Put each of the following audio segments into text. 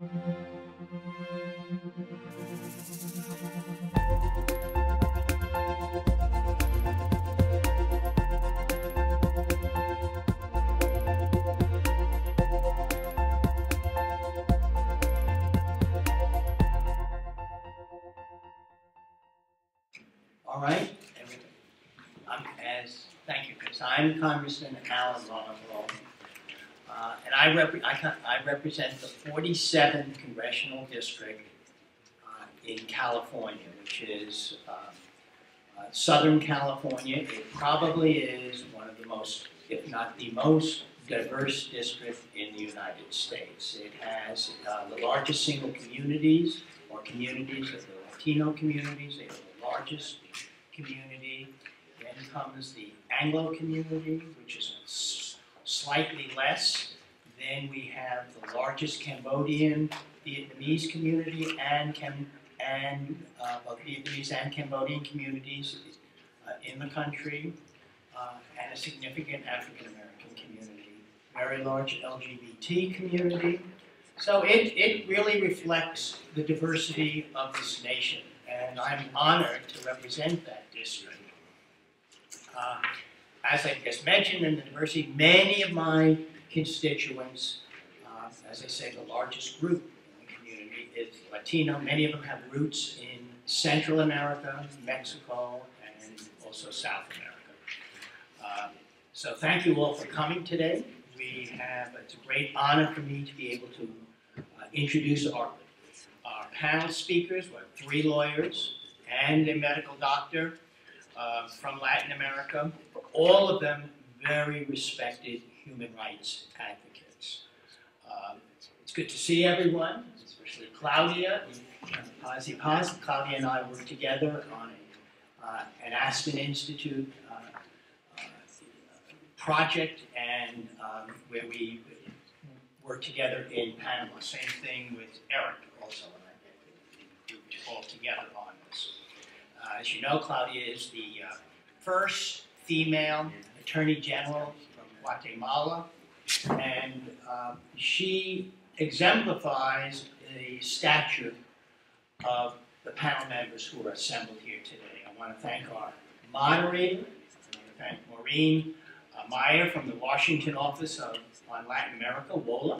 All right. Thank you, Chris. I'm Congressman Alan Lowenthal, and I represent the 47th Congressional District in California, which is Southern California. It probably is one of the most, if not the most, diverse district in the United States. It has the largest single communities, or communities of the Latino communities. They are the largest community. Then comes the Anglo community, which is slightly less. Then we have the largest Cambodian, Vietnamese community, Vietnamese and Cambodian communities in the country, and a significant African American community. Very large LGBT community. So it really reflects the diversity of this nation, and I'm honored to represent that district. As I just mentioned, in the diversity, many of my constituents, as I say, the largest group in the community is Latino. Many of them have roots in Central America, Mexico, and also South America. So thank you all for coming today. It's a great honor for me to be able to introduce our panel speakers. We have 3 lawyers and a medical doctor from Latin America, all of them very respected human rights advocates. It's good to see everyone, especially Claudia Pazzi Paz. Claudia and I worked together on an Aspen Institute project, and where we worked together in Panama. Same thing with Eric also, and I grouped all together on this. As you know, Claudia is the first female Attorney General from Guatemala, and she exemplifies the stature of the panel members who are assembled here today. I want to thank our moderator. I want to thank Maureen Meyer from the Washington office on Latin America, WOLA,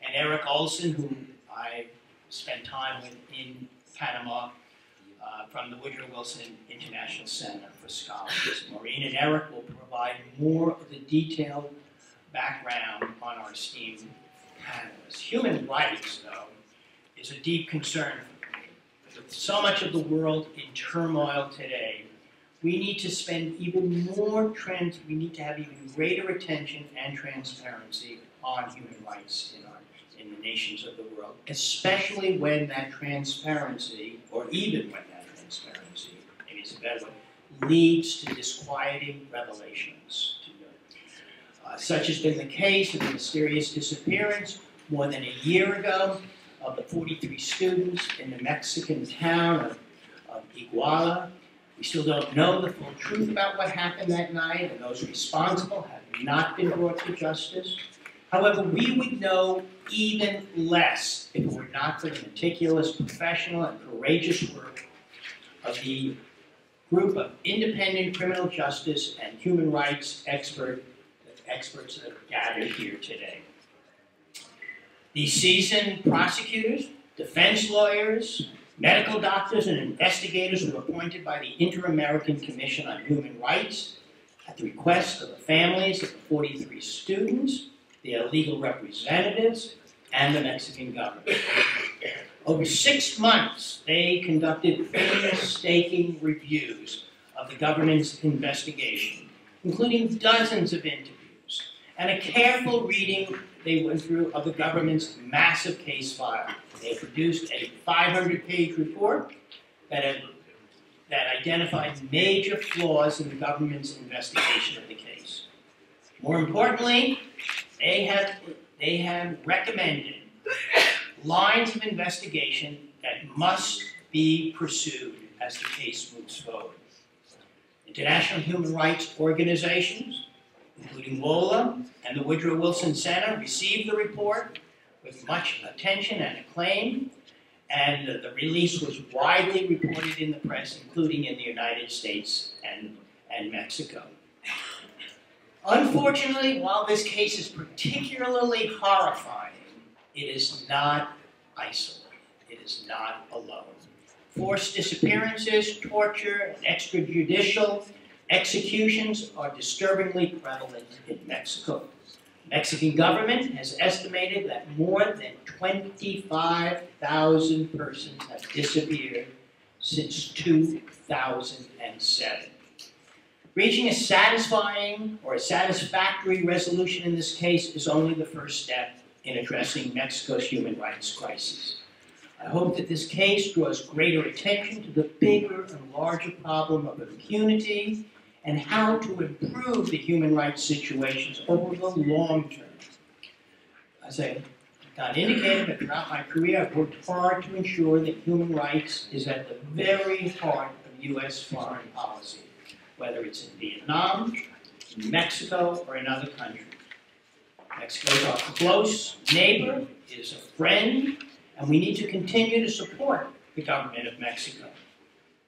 and Eric Olson, who I spent time with in Panama, from the Woodrow Wilson International Center for Scholars. Maureen and Eric will provide more of the detailed background on our esteemed panelists. Human rights, though, is a deep concern for me. With so much of the world in turmoil today, we need to spend even more we need to have even greater attention and transparency on human rights in the nations of the world, especially when that transparency, or even when that transparency, maybe it's a better way, leads to disquieting revelations. Such has been the case of the mysterious disappearance more than a year ago of the 43 students in the Mexican town of Iguala. We still don't know the full truth about what happened that night, and those responsible have not been brought to justice. However, we would know even less if it were not for the meticulous, professional, and courageous work of the group of independent criminal justice and human rights experts that are gathered here today. These seasoned prosecutors, defense lawyers, medical doctors, and investigators were appointed by the Inter-American Commission on Human Rights at the request of the families of the 43 students, their legal representatives, and the Mexican government. Over 6 months, they conducted painstaking reviews of the government's investigation, including dozens of interviews, and a careful reading they went through of the government's massive case file. They produced a 500-page report that identified major flaws in the government's investigation of the case. More importantly, they have recommended lines of investigation that must be pursued as the case moves forward. International human rights organizations, including WOLA and the Woodrow Wilson Center, received the report, with much attention and acclaim, and the release was widely reported in the press, including in the United States and Mexico. Unfortunately, while this case is particularly horrifying, it is not isolated. It is not alone. Forced disappearances, torture, and extrajudicial executions are disturbingly prevalent in Mexico. The Mexican government has estimated that more than 25,000 persons have disappeared since 2007. Reaching a satisfying or a satisfactory resolution in this case is only the first step in addressing Mexico's human rights crisis. I hope that this case draws greater attention to the bigger and larger problem of impunity and how to improve the human rights situations over the long term. As I indicated, throughout my career, I've worked hard to ensure that human rights is at the very heart of U.S. foreign policy, whether it's in Vietnam, in Mexico, or in other countries. Mexico is our close neighbor, is a friend, and we need to continue to support the government of Mexico.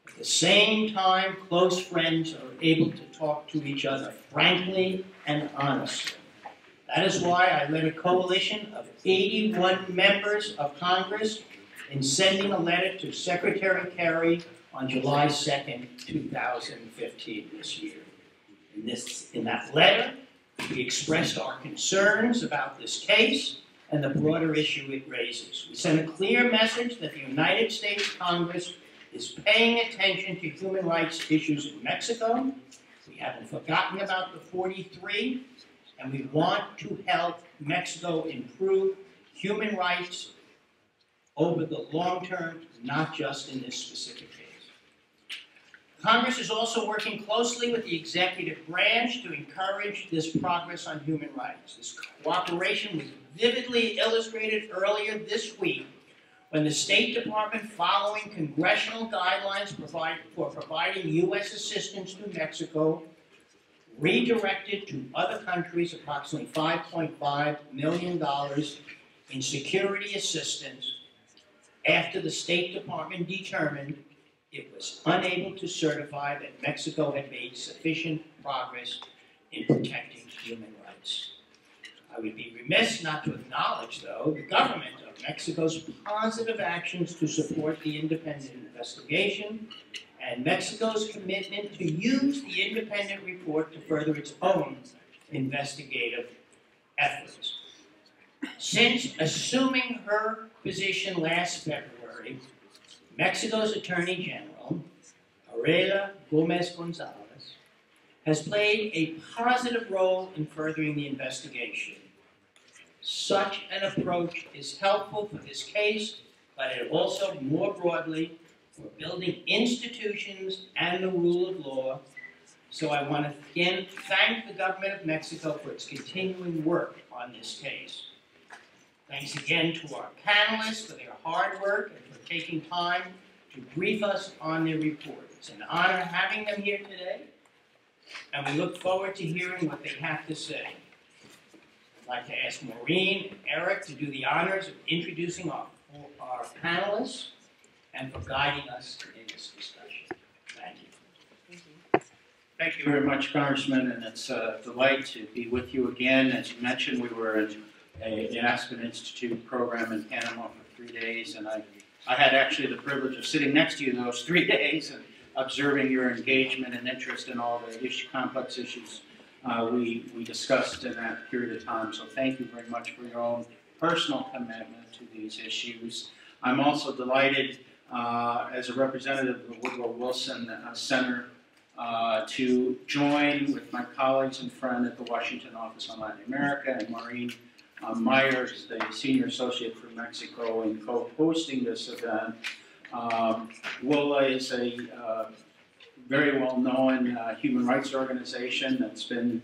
At the same time, close friends are able to talk to each other frankly and honestly. That is why I led a coalition of 81 members of Congress in sending a letter to Secretary Kerry on July 2nd, 2015, this year. In that letter, we expressed our concerns about this case and the broader issue it raises. We sent a clear message that the United States Congress is paying attention to human rights issues in Mexico. We haven't forgotten about the 43, and we want to help Mexico improve human rights over the long term, not just in this specific case. Congress is also working closely with the executive branch to encourage this progress on human rights. This cooperation was vividly illustrated earlier this week when the State Department, following congressional guidelines for providing U.S. assistance to Mexico, redirected to other countries approximately $5.5 million in security assistance after the State Department determined it was unable to certify that Mexico had made sufficient progress in protecting human rights. I would be remiss not to acknowledge, though, the government of Mexico's positive actions to support the independent investigation and Mexico's commitment to use the independent report to further its own investigative efforts. Since assuming her position last February, Mexico's Attorney General, Aurelia Gomez-Gonzalez, has played a positive role in furthering the investigation. Such an approach is helpful for this case, but it also more broadly for building institutions and the rule of law. So I want to again thank the government of Mexico for its continuing work on this case. Thanks again to our panelists for their hard work and for taking time to brief us on their report. It's an honor having them here today, and we look forward to hearing what they have to say. I'd like to ask Maureen and Eric to do the honors of introducing our panelists and for guiding us in this discussion. Thank you. Thank you very much, Congressman, and it's a delight to be with you again. As you mentioned, we were in the Aspen Institute program in Panama for 3 days, and I had actually the privilege of sitting next to you those 3 days and observing your engagement and interest in all the complex issues we discussed in that period of time. So thank you very much for your own personal commitment to these issues. I'm also delighted as a representative of the Woodrow Wilson Center to join with my colleagues and friend at the Washington Office on Latin America and Maureen Myers, the Senior Associate for Mexico, in co-hosting this event. WOLA is a very well-known human rights organization that's been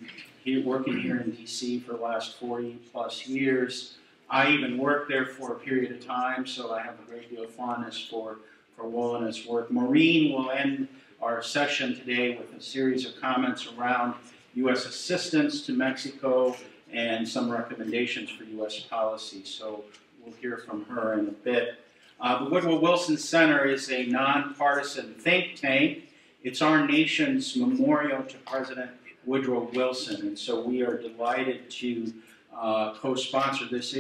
working here in D.C. for the last 40-plus years. I even worked there for a period of time, so I have a great deal of fondness for WOLA and its work. Maureen will end our session today with a series of comments around U.S. assistance to Mexico and some recommendations for U.S. policy. So we'll hear from her in a bit. The Woodrow Wilson Center is a nonpartisan think tank. It's our nation's memorial to President Woodrow Wilson, and so we are delighted to co-sponsor this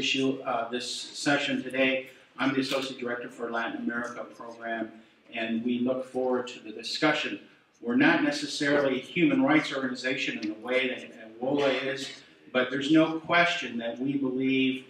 session today. I'm the Associate Director for Latin America program, and we look forward to the discussion. We're not necessarily a human rights organization in the way that WOLA is, but there's no question that we believe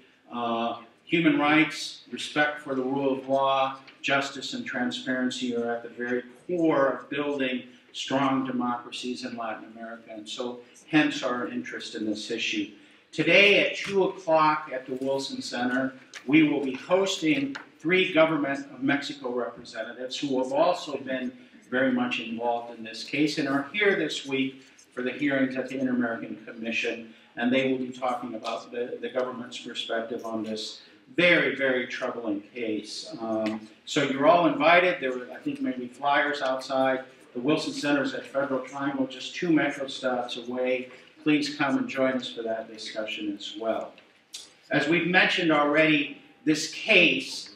human rights, respect for the rule of law, justice, and transparency are at the very core of building strong democracies in Latin America, and so hence our interest in this issue. Today at 2 o'clock at the Wilson Center, we will be hosting 3 Government of Mexico representatives who have also been very much involved in this case and are here this week for the hearings at the Inter-American Commission, and they will be talking about the government's perspective on this very, very troubling case. So you're all invited. There were, I think, maybe flyers outside. The Wilson Center is at Federal Triangle, just 2 metro stops away. Please come and join us for that discussion as well. As we've mentioned already, this case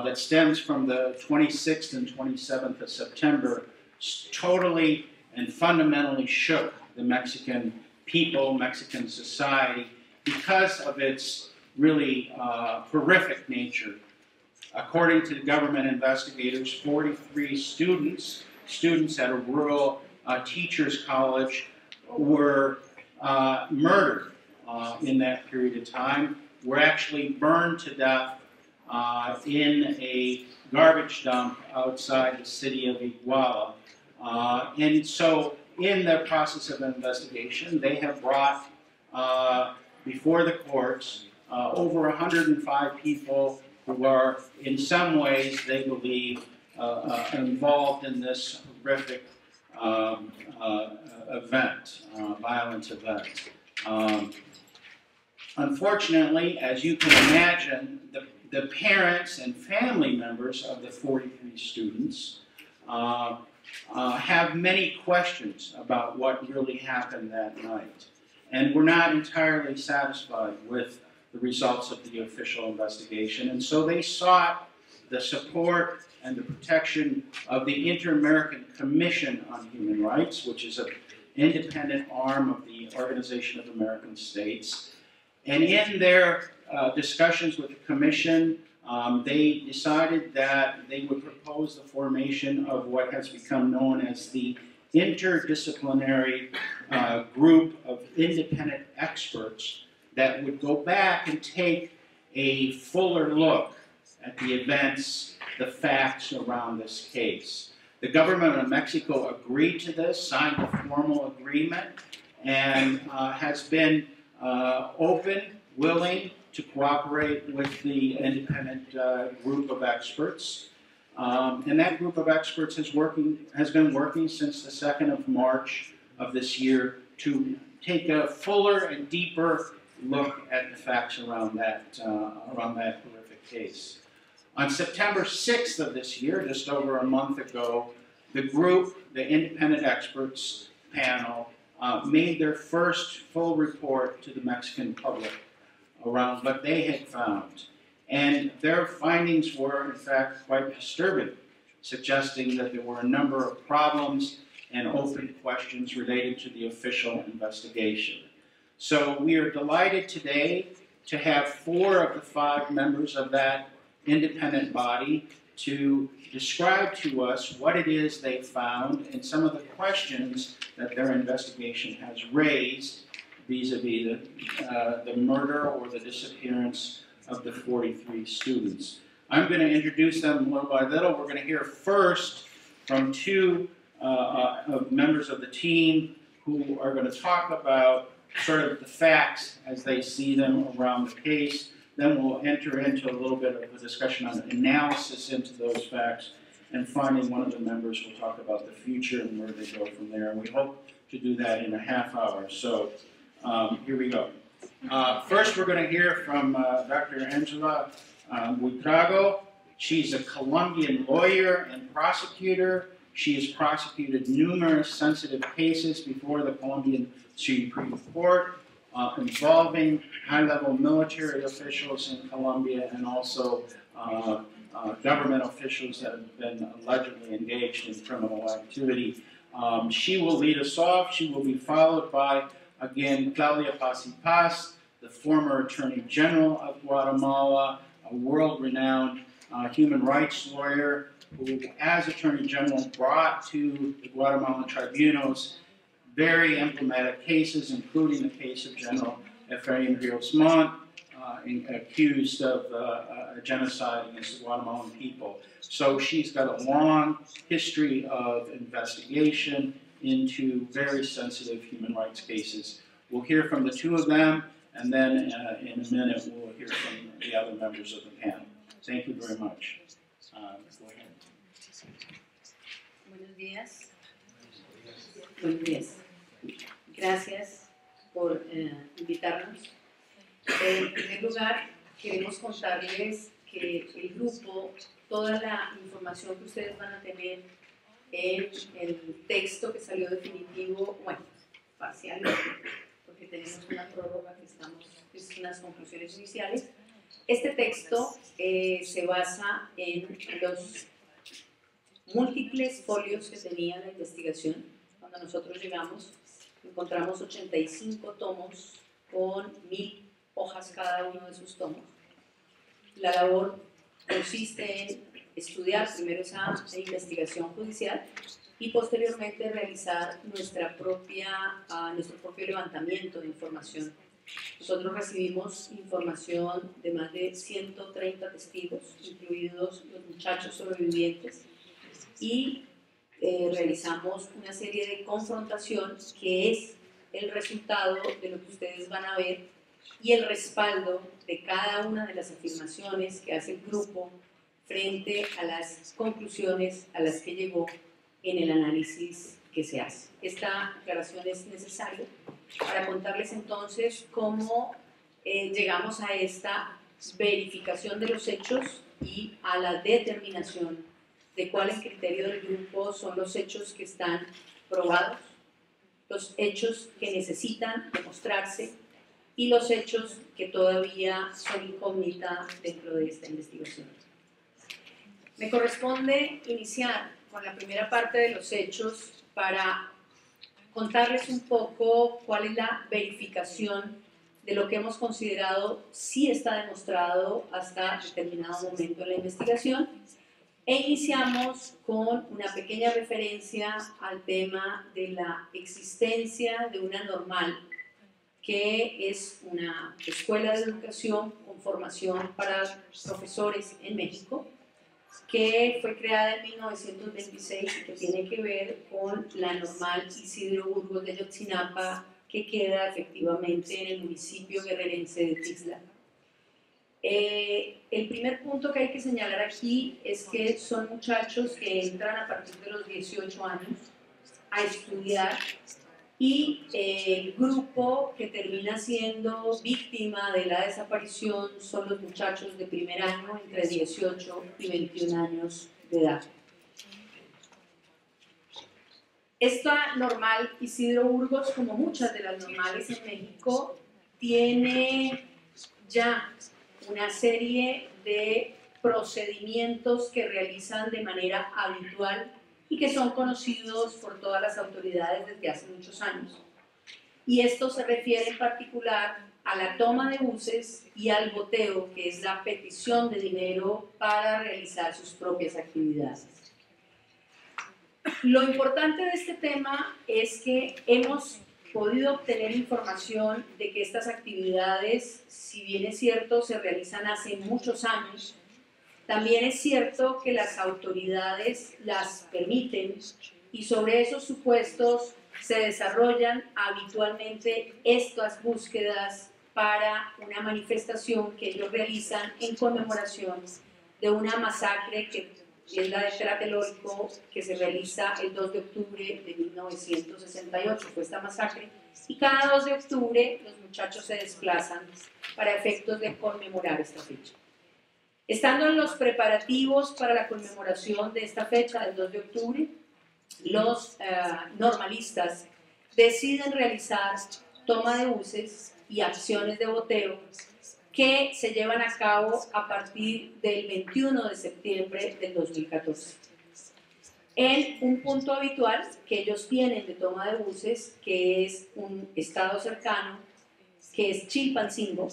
that stems from the 26th and 27th of September totally and fundamentally shook the Mexican people, Mexican society, because of its really horrific nature. According to government investigators, 43 students at a rural teachers' college were murdered in that period of time, were actually burned to death in a garbage dump outside the city of Iguala. And so in the process of investigation, they have brought before the courts over 105 people who are, in some ways, they believe, involved in this horrific event, violent event. Unfortunately, as you can imagine, the parents and family members of the 43 students have many questions about what really happened that night. And we're not entirely satisfied with the results of the official investigation. And so they sought the support and the protection of the Inter-American Commission on Human Rights, which is an independent arm of the Organization of American States. And in their discussions with the Commission, they decided that they would propose the formation of what has become known as the interdisciplinary group of independent experts that would go back and take a fuller look at the events, the facts around this case. The government of Mexico agreed to this, signed a formal agreement, and has been open, willing to cooperate with the independent group of experts. And that group of experts has been working since the 2nd of March of this year to take a fuller and deeper look at the facts around that horrific case. On September 6th of this year, just over a month ago, the group, the independent experts panel, made their first full report to the Mexican public around what they had found. And their findings were, in fact, quite disturbing, suggesting that there were a number of problems and open questions related to the official investigation. So we are delighted today to have 4 of the 5 members of that independent body to describe to us what it is they found and some of the questions that their investigation has raised vis-a-vis the murder or the disappearance of the 43 students. I'm going to introduce them little by little. We're going to hear first from 2 members of the team who are going to talk about sort of the facts as they see them around the case. Then we'll enter into a little bit of a discussion on analysis into those facts. And finally, one of the members will talk about the future and where they go from there. And we hope to do that in a half hour. So here we go. First, we're going to hear from Dr. Angela Buitrago. She's a Colombian lawyer and prosecutor. She has prosecuted numerous sensitive cases before the Colombian Supreme Court. involving high-level military officials in Colombia and also government officials that have been allegedly engaged in criminal activity. She will lead us off. She will be followed by, again, Claudia Paz y Paz, the former Attorney General of Guatemala, a world-renowned human rights lawyer who, as Attorney General, brought to the Guatemalan tribunals very emblematic cases, including the case of General Efrain Rios Montt, accused of a genocide against the Guatemalan people. So she's got a long history of investigation into very sensitive human rights cases. We'll hear from the two of them, and then in a minute we'll hear from the other members of the panel. Thank you very much. Go ahead. Buenos días. Buenos días. Gracias por invitarnos. En primer lugar, queremos contarles que el grupo, toda la información que ustedes van a tener en el texto que salió definitivo, bueno, parcialmente, porque tenemos una prórroga que es unas conclusiones iniciales. Este texto se basa en los múltiples folios que tenía la investigación. Cuando nosotros llegamos, encontramos 85 tomos con 1000 hojas cada uno de sus tomos. La labor consiste en estudiar primero esa investigación judicial y posteriormente realizar nuestro propio levantamiento de información. Nosotros recibimos información de más de 130 testigos, incluidos los muchachos sobrevivientes, y realizamos una serie de confrontación que es el resultado de lo que ustedes van a ver y el respaldo de cada una de las afirmaciones que hace el grupo frente a las conclusiones a las que llegó en el análisis que se hace. Esta aclaración es necesaria para contarles entonces cómo llegamos a esta verificación de los hechos y a la determinación de cuál en criterio del grupo son los hechos que están probados, los hechos que necesitan demostrarse y los hechos que todavía son incógnita dentro de esta investigación. Me corresponde iniciar con la primera parte de los hechos para contarles un poco cuál es la verificación de lo que hemos considerado si está demostrado hasta determinado momento en la investigación. E iniciamos con una pequeña referencia al tema de la existencia de una normal, que es una escuela de educación con formación para profesores en México, que fue creada en 1926 y que tiene que ver con la normal Isidro Burgos de Ayotzinapa, que queda efectivamente en el municipio guerrerense de Tixla. El primer punto que hay que señalar aquí es que son muchachos que entran a partir de los 18 años a estudiar y el grupo que termina siendo víctima de la desaparición son los muchachos de primer año entre 18 y 21 años de edad. Esta normal Isidro Burgos, como muchas de las normales en México, tiene ya una serie de procedimientos que realizan de manera habitual y que son conocidos por todas las autoridades desde hace muchos años. Y esto se refiere en particular a la toma de buses y al boteo, que es la petición de dinero para realizar sus propias actividades. Lo importante de este tema es que hemos podido obtener información de que estas actividades, si bien es cierto, se realizan hace muchos años, también es cierto que las autoridades las permiten y sobre esos supuestos se desarrollan habitualmente estas búsquedas para una manifestación que ellos realizan en conmemoración de una masacre que es la de Tlatelolco, que se realiza el 2 de octubre de 1968, fue esta masacre, y cada 2 de octubre los muchachos se desplazan para efectos de conmemorar esta fecha. Estando en los preparativos para la conmemoración de esta fecha del 2 de octubre, los normalistas deciden realizar toma de buses y acciones de boteo que se llevan a cabo a partir del 21 de septiembre del 2014. En un punto habitual que ellos tienen de toma de buses, que es un estado cercano, que es Chilpancingo,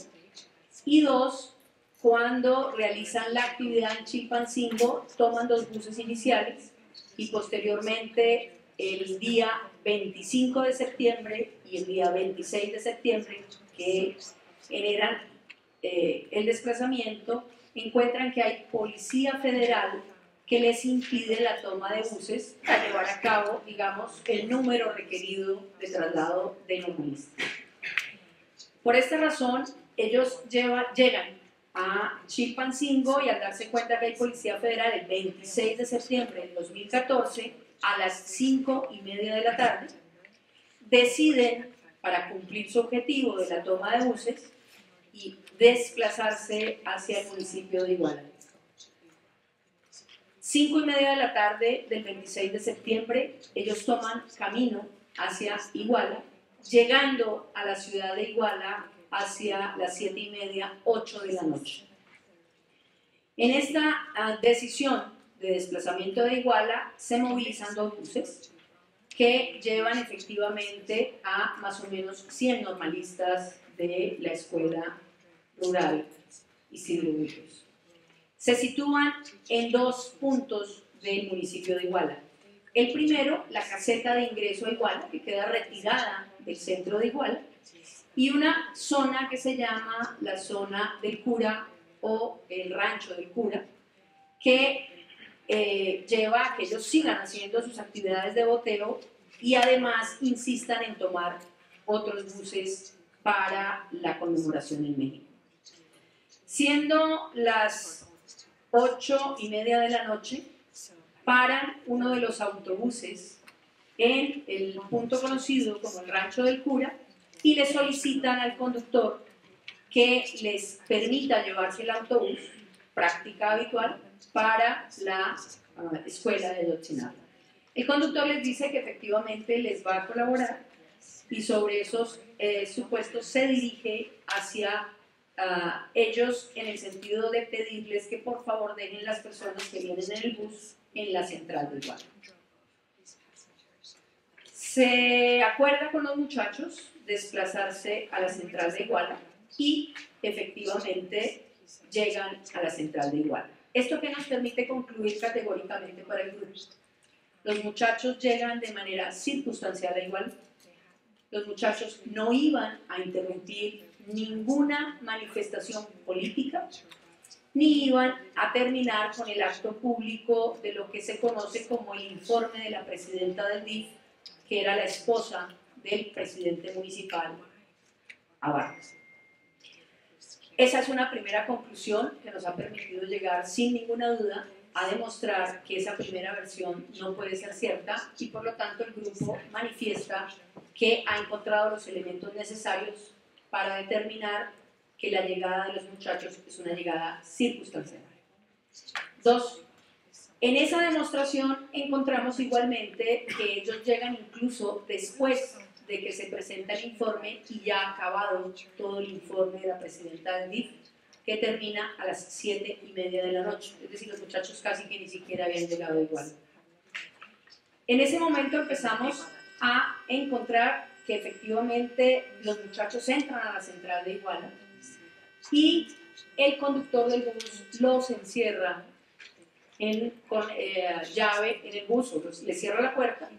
y dos, cuando realizan la actividad en Chilpancingo, toman 2 buses iniciales y posteriormente el día 25 de septiembre y el día 26 de septiembre, que generan el desplazamiento, encuentran que hay policía federal que les impide la toma de buses para llevar a cabo, digamos, el número requerido de traslado de normalistas. Por esta razón, ellos llegan a Chilpancingo y al darse cuenta que hay policía federal el 26 de septiembre del 2014 a las 5:30 de la tarde, deciden, para cumplir su objetivo de la toma de buses, y desplazarse hacia el municipio de Iguala. 5:30 de la tarde del 26 de septiembre, ellos toman camino hacia Iguala, llegando a la ciudad de Iguala hacia las 7:30, 8 de la noche. En esta decisión de desplazamiento de Iguala se movilizan 2 buses que llevan efectivamente a más o menos 100 normalistas de la escuela rural Isidro Burgos. Se sitúan en 2 puntos del municipio de Iguala. El primero, la caseta de ingreso a Iguala, que queda retirada del centro de Iguala, y una zona que se llama la zona del cura o el rancho del cura, que lleva a que ellos sigan haciendo sus actividades de boteo y además insistan en tomar otros buses para la conmemoración en México. Siendo las 8:30 de la noche, paran uno de los autobuses en el punto conocido como el rancho del cura y le solicitan al conductor que les permita llevarse el autobús, práctica habitual, para la escuela de Ayotzinapa. El conductor les dice que efectivamente les va a colaborar y sobre esos supuestos se dirige hacia ellos en el sentido de pedirles que por favor dejen las personas que vienen en el bus en la central de Iguala. Se acuerda con los muchachos desplazarse a la central de Iguala y efectivamente llegan a la central de Iguala. Esto que nos permite concluir categóricamente para el grupo. Los muchachos llegan de manera circunstancial a Iguala. Los muchachos no iban a interrumpir ninguna manifestación política, ni iban a terminar con el acto público de lo que se conoce como el informe de la presidenta del DIF, que era la esposa del presidente municipal, Abarca. Esa es una primera conclusión que nos ha permitido llegar sin ninguna duda a demostrar que esa primera versión no puede ser cierta y por lo tanto el grupo manifiesta que ha encontrado los elementos necesarios para determinar que la llegada de los muchachos es una llegada circunstancial. 2. En esa demostración encontramos igualmente que ellos llegan incluso después de que se presenta el informe y ya ha acabado todo el informe de la presidenta del DIF, que termina a las 7:30 de la noche. Es decir, los muchachos casi que ni siquiera habían llegado igual. En ese momento empezamos a encontrar que efectivamente los muchachos entran a la central de Iguala y el conductor del bus los encierra con llave en el bus, les cierra la puerta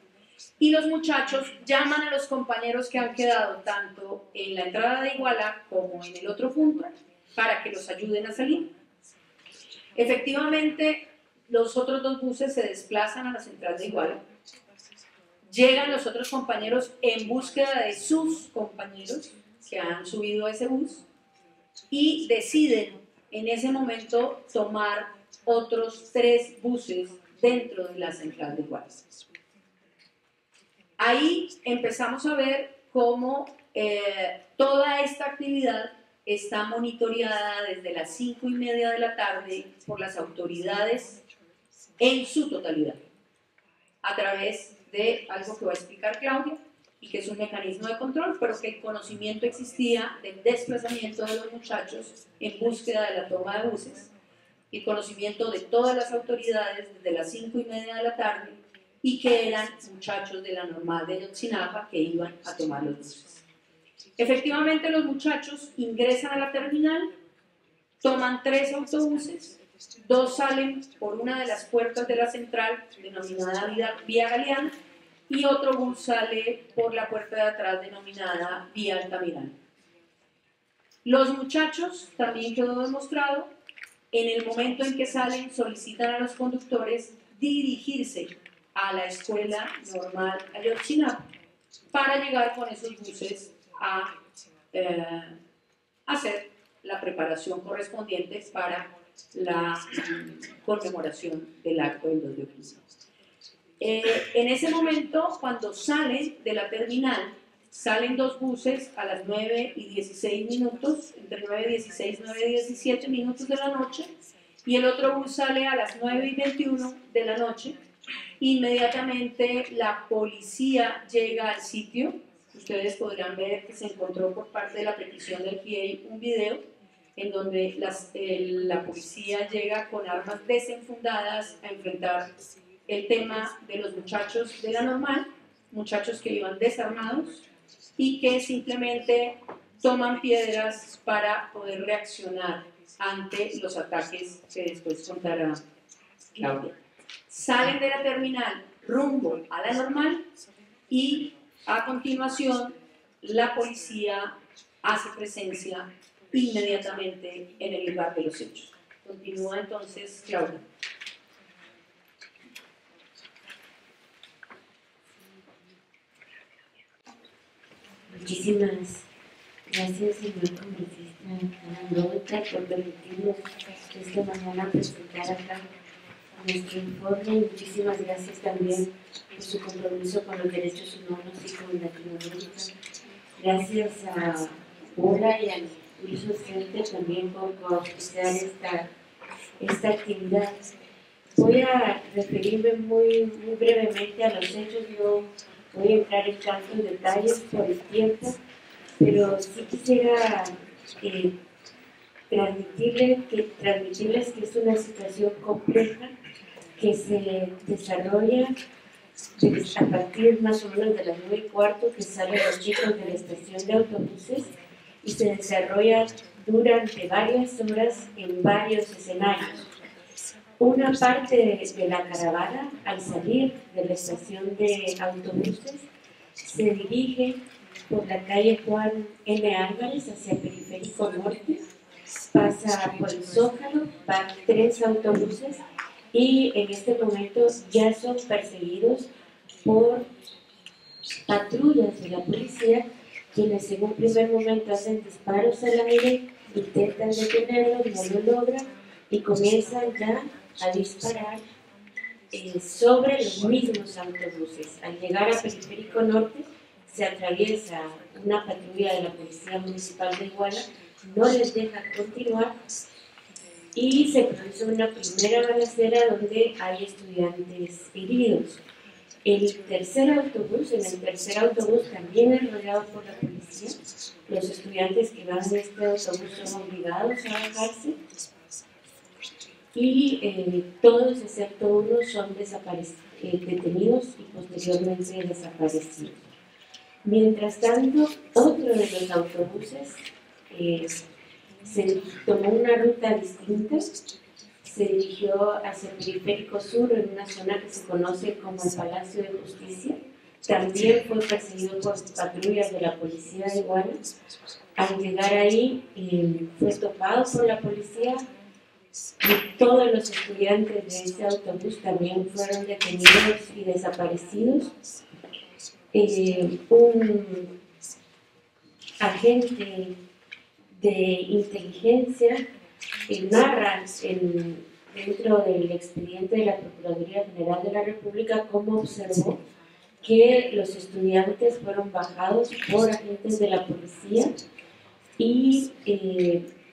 y los muchachos llaman a los compañeros que han quedado tanto en la entrada de Iguala como en el otro punto para que los ayuden a salir. Efectivamente, los otros 2 buses se desplazan a la central de Iguala. Llegan los otros compañeros en búsqueda de sus compañeros que han subido a ese bus y deciden en ese momento tomar otros 3 buses dentro de la central de Iguala. Ahí empezamos a ver cómo toda esta actividad está monitoreada desde las 5:30 de la tarde por las autoridades en su totalidad, a través de algo que va a explicar Claudia, y que es un mecanismo de control, pero que el conocimiento existía del desplazamiento de los muchachos en búsqueda de la toma de buses, el conocimiento de todas las autoridades desde las 5:30 de la tarde, y que eran muchachos de la normal de Ayotzinapa que iban a tomar los buses. Efectivamente, los muchachos ingresan a la terminal, toman 3 autobuses, 2 salen por una de las puertas de la central, denominada Vía Galeana, y otro bus sale por la puerta de atrás, denominada Vía Altamirano. Los muchachos, también quedó demostrado, en el momento en que salen, solicitan a los conductores dirigirse a la escuela normal Ayotzinapa para llegar con esos buses a hacer la preparación correspondiente para la conmemoración del acto del 2 de octubre. En ese momento, cuando salen de la terminal, salen 2 buses a las 9:16, entre 9:16 y 9:17 de la noche, y el otro bus sale a las 9:21 de la noche. Inmediatamente la policía llega al sitio. Ustedes podrán ver que se encontró por parte de la petición del FIEI un video en donde la policía llega con armas desenfundadas a enfrentar el tema de los muchachos de la normal, muchachos que iban desarmados y que simplemente toman piedras para poder reaccionar ante los ataques que después contará Claudia. Salen de la terminal rumbo a la normal y a continuación la policía hace presencia inmediatamente en el lugar de los hechos. Continúa entonces Claudia. Muchísimas gracias, señor congresista Anandota, por permitirnos esta mañana presentar acá nuestro informe. Muchísimas gracias también por su compromiso con los derechos humanos y con Latinoamérica. Gracias a Ola y a Luis Docente también por auspiciar esta actividad. Voy a referirme muy brevemente a los hechos. No voy a entrar en tantos detalles por el tiempo, pero sí quisiera transmitirles que es una situación compleja que se desarrolla a partir más o menos de las 9:15, que salen los chicos de la estación de autobuses, y se desarrolla durante varias horas en varios escenarios. Una parte de la caravana, al salir de la estación de autobuses, se dirige por la calle Juan M. Álvarez hacia Periférico Norte, pasa por el Zócalo, van 3 autobuses y en este momento ya son perseguidos por patrullas de la policía, quienes en un primer momento hacen disparos al aire, intentan detenerlos, no lo logran y comienzan ya a disparar sobre los mismos autobuses. Al llegar a Periférico Norte se atraviesa una patrulla de la Policía Municipal de Iguala, no les deja continuar y se produce una primera balacera donde hay estudiantes heridos. En el tercer autobús también es rodeado por la policía. Los estudiantes que van en este autobús son obligados a bajarse y todos excepto uno son detenidos y posteriormente desaparecidos. Mientras tanto, otro de los autobuses se tomó una ruta distinta, se dirigió hacia el Periférico Sur, en una zona que se conoce como el Palacio de Justicia. También fue perseguido por patrullas de la policía de Iguala. Al llegar ahí, fue topado por la policía y todos los estudiantes de este autobús también fueron detenidos y desaparecidos. Un agente de inteligencia narra dentro del expediente de la Procuraduría General de la República cómo observó que los estudiantes fueron bajados por agentes de la policía y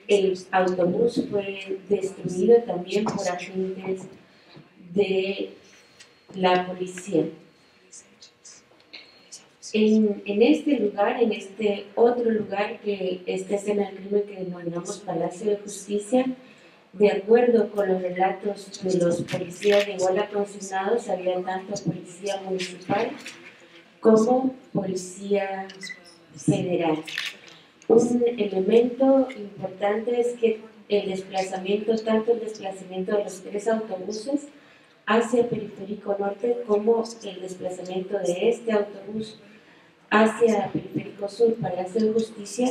el autobús fue destruido también por agentes de la policía. En este lugar, en este otro lugar que esta escena del crimen que denominamos Palacio de Justicia, de acuerdo con los relatos de los policías de Iguala consignados, había tanto policía municipal como policía federal. Un elemento importante es que el desplazamiento, tanto el desplazamiento de los 3 autobuses hacia Periférico Norte como el desplazamiento de este autobús hacia Periférico Sur, Palacio de Justicia,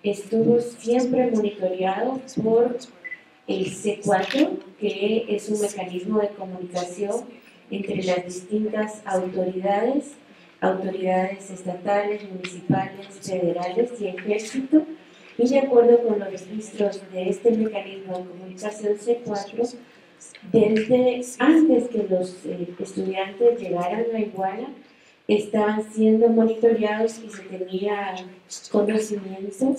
estuvo siempre monitoreado por el C4, que es un mecanismo de comunicación entre las distintas autoridades estatales, municipales, federales y ejército, y de acuerdo con los registros de este mecanismo de comunicación C4, desde antes que los estudiantes llegaran a Iguala, estaban siendo monitoreados y se tenía conocimiento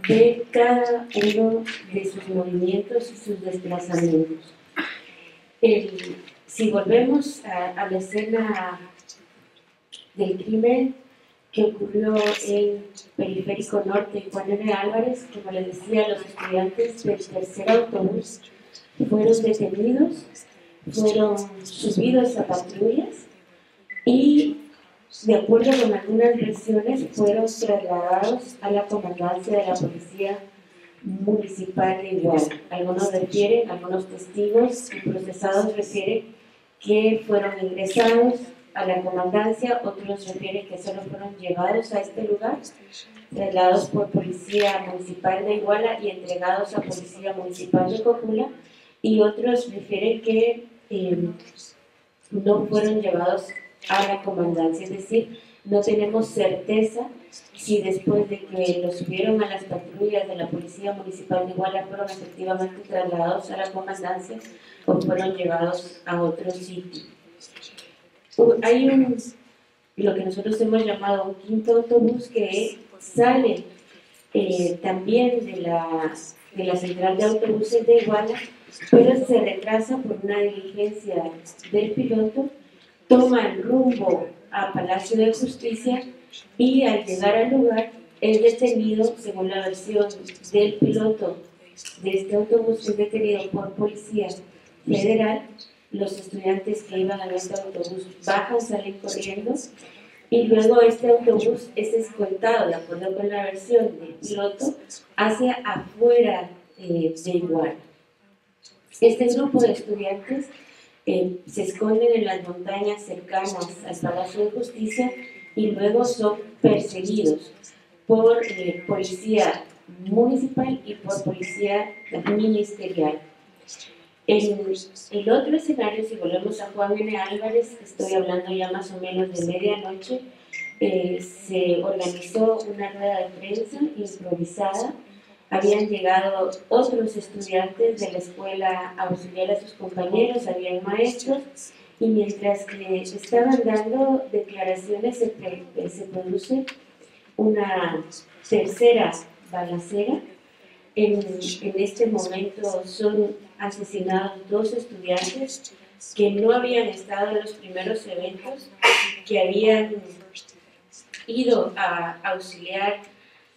de cada uno de sus movimientos y sus desplazamientos. Si volvemos a la escena del crimen que ocurrió en Periférico Norte y Juan N. Álvarez, como les decía, los estudiantes del tercer autobús fueron detenidos, fueron subidos a patrullas y, de acuerdo con algunas versiones, fueron trasladados a la comandancia de la Policía Municipal de Iguala. Algunos testigos y procesados refieren que fueron ingresados a la comandancia, otros refieren que solo fueron llevados a este lugar, trasladados por Policía Municipal de Iguala y entregados a Policía Municipal de Cocula, y otros refieren que no fueron llevados a la comandancia, es decir, no tenemos certeza si después de que los subieron a las patrullas de la Policía Municipal de Iguala fueron efectivamente trasladados a la comandancia o fueron llevados a otro sitio. Hay lo que nosotros hemos llamado un quinto autobús que sale también de la central de autobuses de Iguala, pero se retrasa por una diligencia del piloto, toma el rumbo a Palacio de Justicia y al llegar al lugar es detenido, según la versión del piloto de este autobús, es detenido por policía federal. Los estudiantes que iban en este autobús bajan, salen corriendo y luego este autobús es escoltado, de acuerdo con la versión del piloto, hacia afuera de Iguala. Este grupo de estudiantes se esconden en las montañas cercanas al Palacio de Justicia y luego son perseguidos por policía municipal y por policía ministerial. El otro escenario, si volvemos a Juan N. Álvarez, estoy hablando ya más o menos de medianoche, se organizó una rueda de prensa improvisada. Habían llegado otros estudiantes de la escuela a auxiliar a sus compañeros, habían maestros, y mientras que estaban dando declaraciones se produce una tercera balacera. En este momento son asesinados 2 estudiantes que no habían estado en los primeros eventos, que habían ido a auxiliar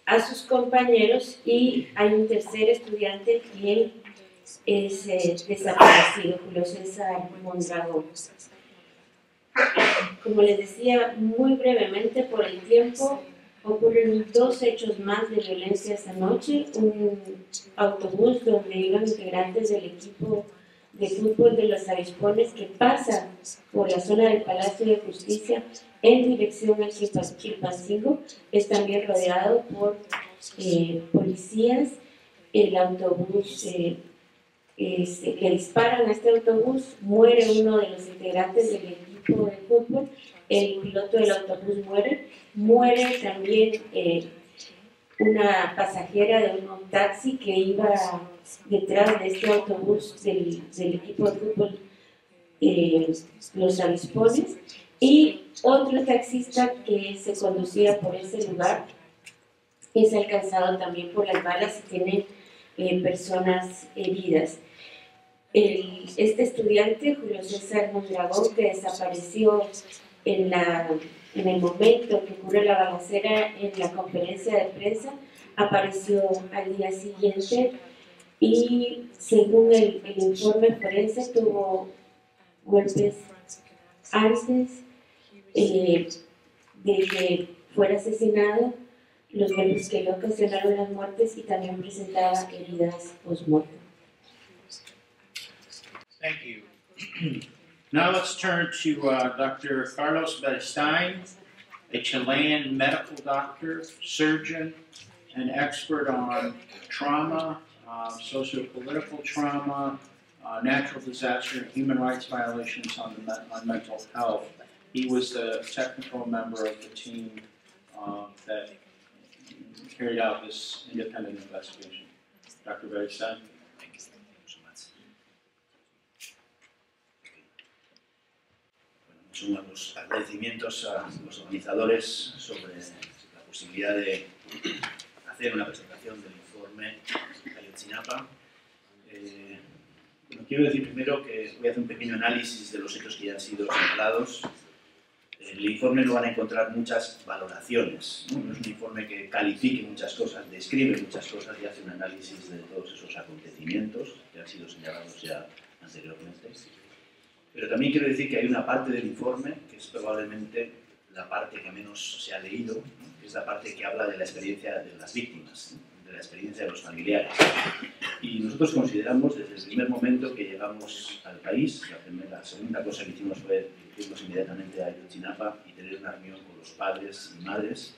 a sus compañeros, y hay un tercer estudiante que es desaparecido, Julio César Mondragón. Como les decía, muy brevemente por el tiempo, ocurren 2 hechos más de violencia esta noche. Un autobús donde iban integrantes del equipo de fútbol de los Avispones que pasa por la zona del Palacio de Justicia en dirección a Chilpancingo, es también rodeado por policías. El autobús, le disparan a este autobús, muere uno de los integrantes del equipo de fútbol, el piloto del autobús muere también una pasajera de un taxi que iba detrás de este autobús del equipo de fútbol, los Avispones, y otro taxista que se conducía por ese lugar es alcanzado también por las balas y tiene personas heridas. Este estudiante, Julio César Mondragón, que desapareció en el momento que ocurre la balacera, en la conferencia de prensa, apareció al día siguiente y según el informe forense tuvo golpes antes de que fuera asesinado, los golpes que le ocasionaron las muertes, y también presentaba heridas post-mortem. Thank you. Now let's turn to Dr. Carlos Beristain, a Chilean medical doctor, surgeon, and expert on trauma, socio-political trauma, natural disaster, and human rights violations on mental health. He was the technical member of the team that carried out this independent investigation. Dr. Beristain. Suman los agradecimientos a los organizadores sobre la posibilidad de hacer una presentación del informe Ayotzinapa. Quiero decir primero que voy a hacer un pequeño análisis de los hechos que ya han sido señalados. En el informe no van a encontrar muchas valoraciones, ¿no? No es un informe que califique muchas cosas, describe muchas cosas y hace un análisis de todos esos acontecimientos que han sido señalados ya anteriormente. Pero también quiero decir que hay una parte del informe que es probablemente la parte que menos se ha leído, ¿no? Que es la parte que habla de la experiencia de las víctimas, ¿no? De la experiencia de los familiares. Y nosotros consideramos desde el primer momento que llegamos al país, la segunda cosa que hicimos fue dirigirnos inmediatamente a Ayotzinapa y tener una reunión con los padres y madres,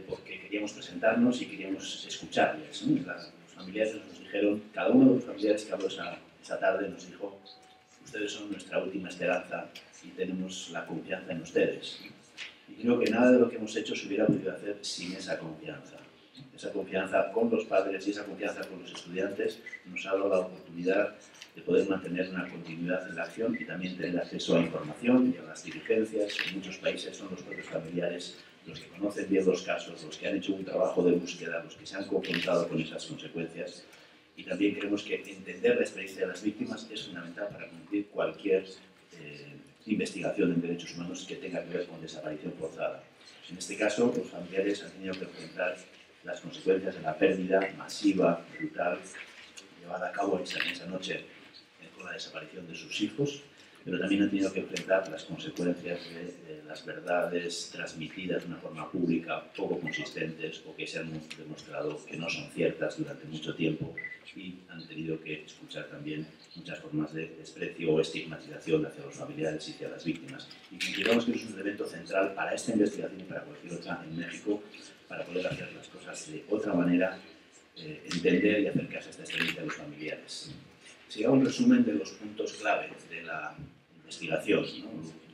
porque queríamos presentarnos y queríamos escucharles, ¿no? Los familiares nos dijeron, cada uno de los familiares que habló esa tarde nos dijo: ustedes son nuestra última esperanza y tenemos la confianza en ustedes. Y creo que nada de lo que hemos hecho se hubiera podido hacer sin esa confianza. Esa confianza con los padres y esa confianza con los estudiantes nos ha dado la oportunidad de poder mantener una continuidad en la acción y también tener acceso a información y a las diligencias. En muchos países son los propios familiares los que conocen bien los casos, los que han hecho un trabajo de búsqueda, los que se han confrontado con esas consecuencias. Y también creemos que entender la experiencia de las víctimas es fundamental para cumplir cualquier investigación en derechos humanos que tenga que ver con desaparición forzada. En este caso, los familiares han tenido que enfrentar las consecuencias de la pérdida masiva, brutal, llevada a cabo esa noche con la desaparición de sus hijos, pero también han tenido que enfrentar las consecuencias de las verdades transmitidas de una forma pública poco consistentes o que se han demostrado que no son ciertas durante mucho tiempo, y han tenido que escuchar también muchas formas de desprecio o estigmatización hacia los familiares y hacia las víctimas. Y consideramos que es un elemento central para esta investigación y para cualquier otra en México, para poder hacer las cosas de otra manera, entender y acercarse a esta experiencia de los familiares. Si hago un resumen de los puntos clave de la investigación, ¿no?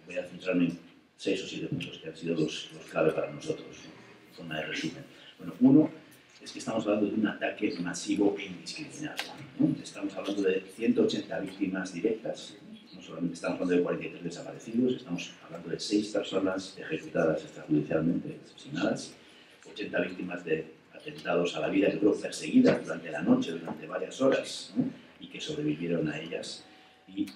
Voy a centrarme en 6 o 7 puntos que han sido los clave para nosotros, ¿no? En forma de resumen. Bueno, uno es que estamos hablando de un ataque masivo e indiscriminado, ¿no? Estamos hablando de 180 víctimas directas, no solamente estamos hablando de 43 desaparecidos, estamos hablando de 6 personas ejecutadas extrajudicialmente, asesinadas, 80 víctimas de atentados a la vida, que fueron perseguidas durante la noche, durante varias horas, ¿no? Y que sobrevivieron a ellas, y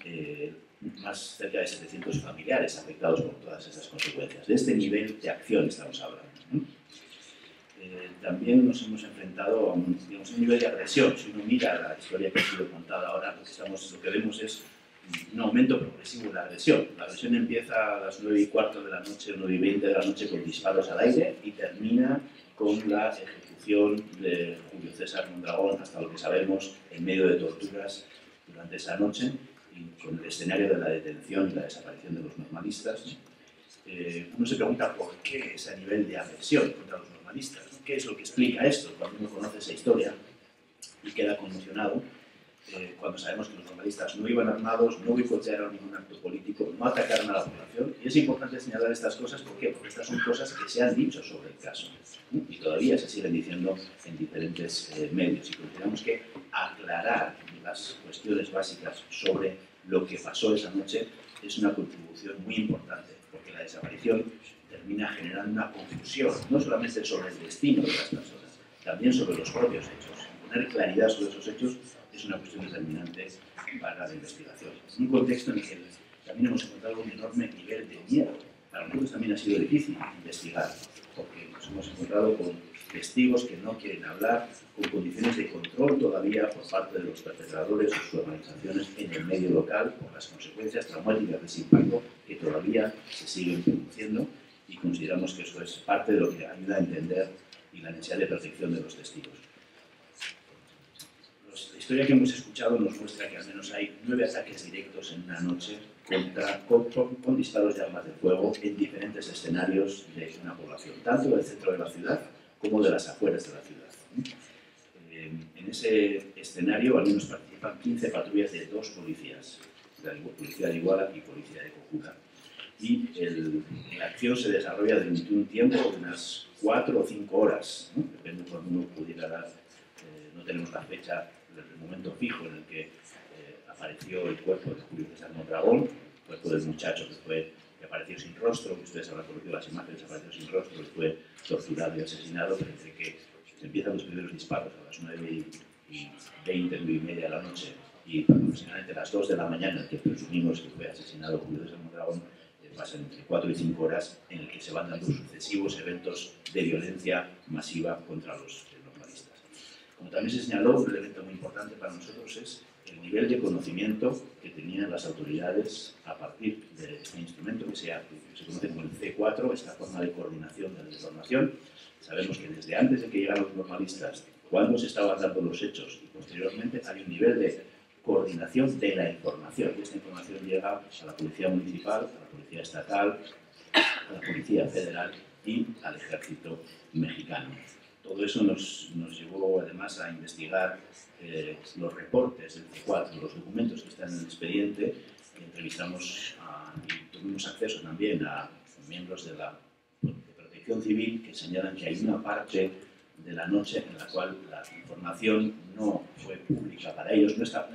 más cerca de 700 familiares afectados por todas esas consecuencias. De este nivel de acción estamos hablando, ¿no? También nos hemos enfrentado a un nivel de agresión. Si uno mira la historia que ha sido contada ahora, lo que vemos es un aumento progresivo de la agresión. La agresión empieza a las 9:15 de la noche, 9:20 de la noche, con disparos al aire y termina con la ejecución de Julio César Mondragón, hasta lo que sabemos, en medio de torturas durante esa noche, y con el escenario de la detención y la desaparición de los normalistas. Uno se pregunta por qué ese nivel de agresión contra los normalistas, ¿no? ¿Qué es lo que explica esto? Cuando uno conoce esa historia y queda conmocionado, cuando sabemos que los normalistas no iban armados, no boicotearon ningún acto político, no atacaron a la población. Y es importante señalar estas cosas, ¿por qué? Porque estas son cosas que se han dicho sobre el caso, ¿no? Y todavía se siguen diciendo en diferentes medios. Y consideramos que aclarar las cuestiones básicas sobre lo que pasó esa noche es una contribución muy importante, porque la desaparición termina generando una confusión, no solamente sobre el destino de las personas, también sobre los propios hechos. Poner claridad sobre esos hechos es una cuestión determinante para la investigación. En un contexto en el que también hemos encontrado un enorme nivel de miedo. Para nosotros también ha sido difícil investigar, porque nos hemos encontrado con testigos que no quieren hablar, con condiciones de control todavía por parte de los perpetradores o sus organizaciones en el medio local, por las consecuencias traumáticas de ese impacto que todavía se siguen produciendo, y consideramos que eso es parte de lo que ayuda a entender y la necesidad de protección de los testigos. La historia que hemos escuchado nos muestra que al menos hay 9 ataques directos en una noche con disparos de armas de fuego en diferentes escenarios de una población, tanto del centro de la ciudad como de las afueras de la ciudad. En ese escenario al menos participan 15 patrullas de 2 policías, la policía de Iguala y policía de Cojura. Y la acción se desarrolla durante un tiempo de unas 4 o 5 horas, ¿no? Depende de cuando uno pudiera dar, no tenemos la fecha, el momento fijo en el que apareció el cuerpo de Julio César Mondragón, el cuerpo del muchacho que apareció sin rostro, que ustedes habrán conocido las imágenes, apareció sin rostro y fue torturado y asesinado, pero entre que se empiezan los primeros disparos a las 9:20, 9:30 de la noche y aproximadamente a las 2 de la mañana, en que presumimos que fue asesinado Julio César Mondragón, pasan entre 4 y 5 horas en el que se van dando sucesivos eventos de violencia masiva contra los normalistas. Como también se señaló, un elemento muy importante para nosotros es el nivel de conocimiento que tenían las autoridades a partir de este instrumento que se conoce como el C4, esta forma de coordinación de la información. Sabemos que desde antes de que llegaran los normalistas, cuando se estaban dando los hechos y posteriormente, hay un nivel de coordinación de la información. Y esta información llega a la Policía Municipal, a la Policía Estatal, a la Policía Federal y al Ejército Mexicano. Todo eso nos llevó además a investigar los reportes del C4, los documentos que están en el expediente. Entrevistamos y tuvimos acceso también a miembros de Protección Civil que señalan que hay una parte de la noche en la cual la información no fue pública para ellos. La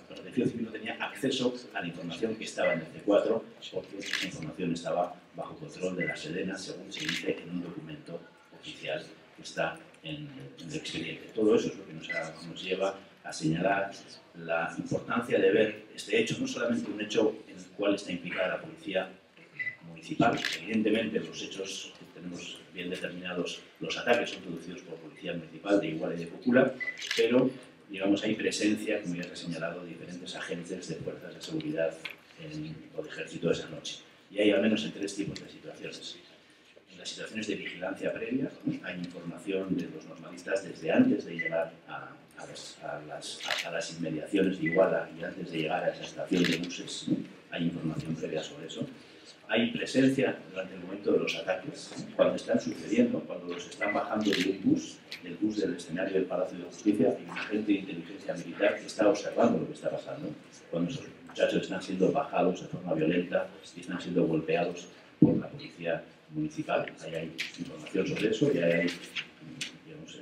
Protección Civil no tenía acceso a la información que estaba en el C4 porque esa información estaba bajo control de la Sedena, según se dice en un documento oficial que está en el expediente. Todo eso es lo que nos lleva a señalar la importancia de ver este hecho, no solamente un hecho en el cual está implicada la Policía Municipal. Evidentemente, los hechos que tenemos bien determinados, los ataques son producidos por Policía Municipal de Iguala y de Cojura, pero digamos hay presencia, como ya se ha señalado, de diferentes agentes de fuerzas de seguridad o de ejército esa noche. Y hay al menos en 3 tipos de situaciones. En las situaciones de vigilancia previa, hay información de los normalistas desde antes de llegar a las inmediaciones de Iguala y antes de llegar a esa estación de buses, hay información previa sobre eso. Hay presencia durante el momento de los ataques, cuando están sucediendo, cuando los están bajando de un bus, del bus del escenario del Palacio de Justicia, y un agente de inteligencia militar que está observando lo que está pasando, cuando esos muchachos están siendo bajados de forma violenta y están siendo golpeados por la Policía Municipal. Ahí hay información sobre eso y ahí hay, digamos,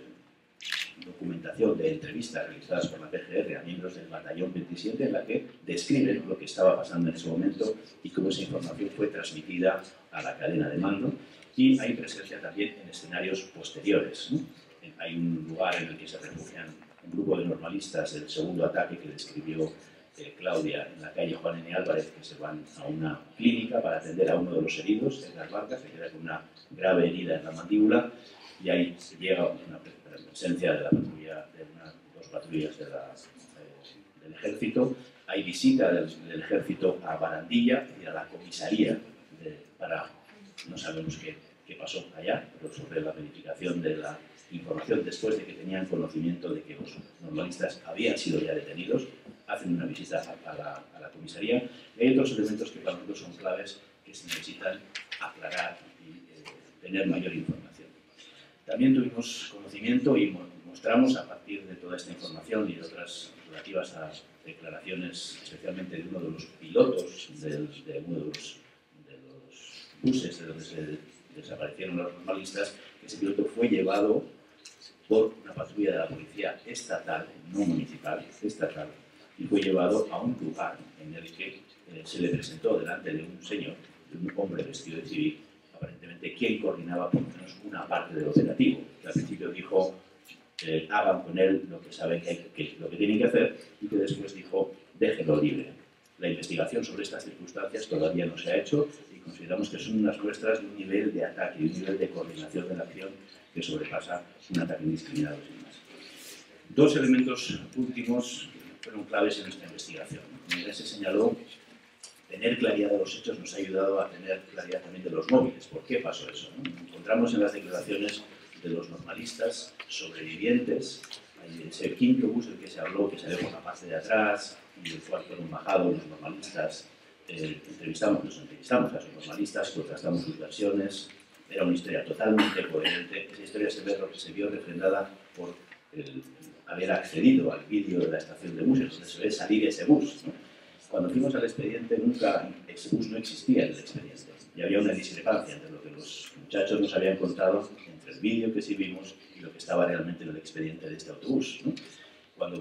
documentación de entrevistas realizadas por la PGR a miembros del Batallón 27 en la que describen lo que estaba pasando en ese momento y cómo esa información fue transmitida a la cadena de mando. Y hay presencia también en escenarios posteriores, ¿no? Hay un lugar en el que se refugian un grupo de normalistas del segundo ataque que describió Claudia en la calle Juan N. Álvarez, que se van a una clínica para atender a uno de los heridos en las barcas, que queda con una grave herida en la mandíbula, y ahí llega una presencia de la patrulla, de 2 patrullas del ejército. Hay visita del ejército a Barandilla y a la comisaría no sabemos qué pasó allá, pero sobre la verificación de la información después de que tenían conocimiento de que los normalistas habían sido ya detenidos, hacen una visita a la comisaría. Y hay otros elementos que para nosotros son claves que se necesitan aclarar y tener mayor información. También tuvimos conocimiento y mostramos a partir de toda esta información y de otras relativas a declaraciones, especialmente de uno de los pilotos de uno de los buses de donde se desaparecieron los normalistas, que ese piloto fue llevado por una patrulla de la policía estatal, no municipal, estatal, y fue llevado a un lugar en el que se le presentó delante de un señor, de un hombre vestido de civil, aparentemente quien coordinaba por lo menos una parte del operativo, que al principio dijo hagan con él lo que saben lo que tienen que hacer, y que después dijo déjenlo libre. La investigación sobre estas circunstancias todavía no se ha hecho y consideramos que son unas muestras de un nivel de ataque y un nivel de coordinación de la acción que sobrepasa un ataque indiscriminado sin más. Dos elementos últimos fueron claves en nuestra investigación. Como ya se señaló, tener claridad de los hechos nos ha ayudado a tener claridad también de los móviles. ¿Por qué pasó eso? Encontramos en las declaraciones de los normalistas sobrevivientes, ese quinto bus del que se habló, que salió por la parte de atrás, y el cual fueron bajados los normalistas, nos entrevistamos a esos normalistas, contrastamos sus versiones, era una historia totalmente coherente. Esa historia se vio refrendada por el haber accedido al vídeo de la estación de buses, donde se ve salir ese bus, ¿no? Cuando fuimos al expediente, nunca ese bus no existía en el expediente. Y había una discrepancia entre lo que los muchachos nos habían contado, entre el vídeo que sí vimos y lo que estaba realmente en el expediente de este autobús, ¿no? Cuando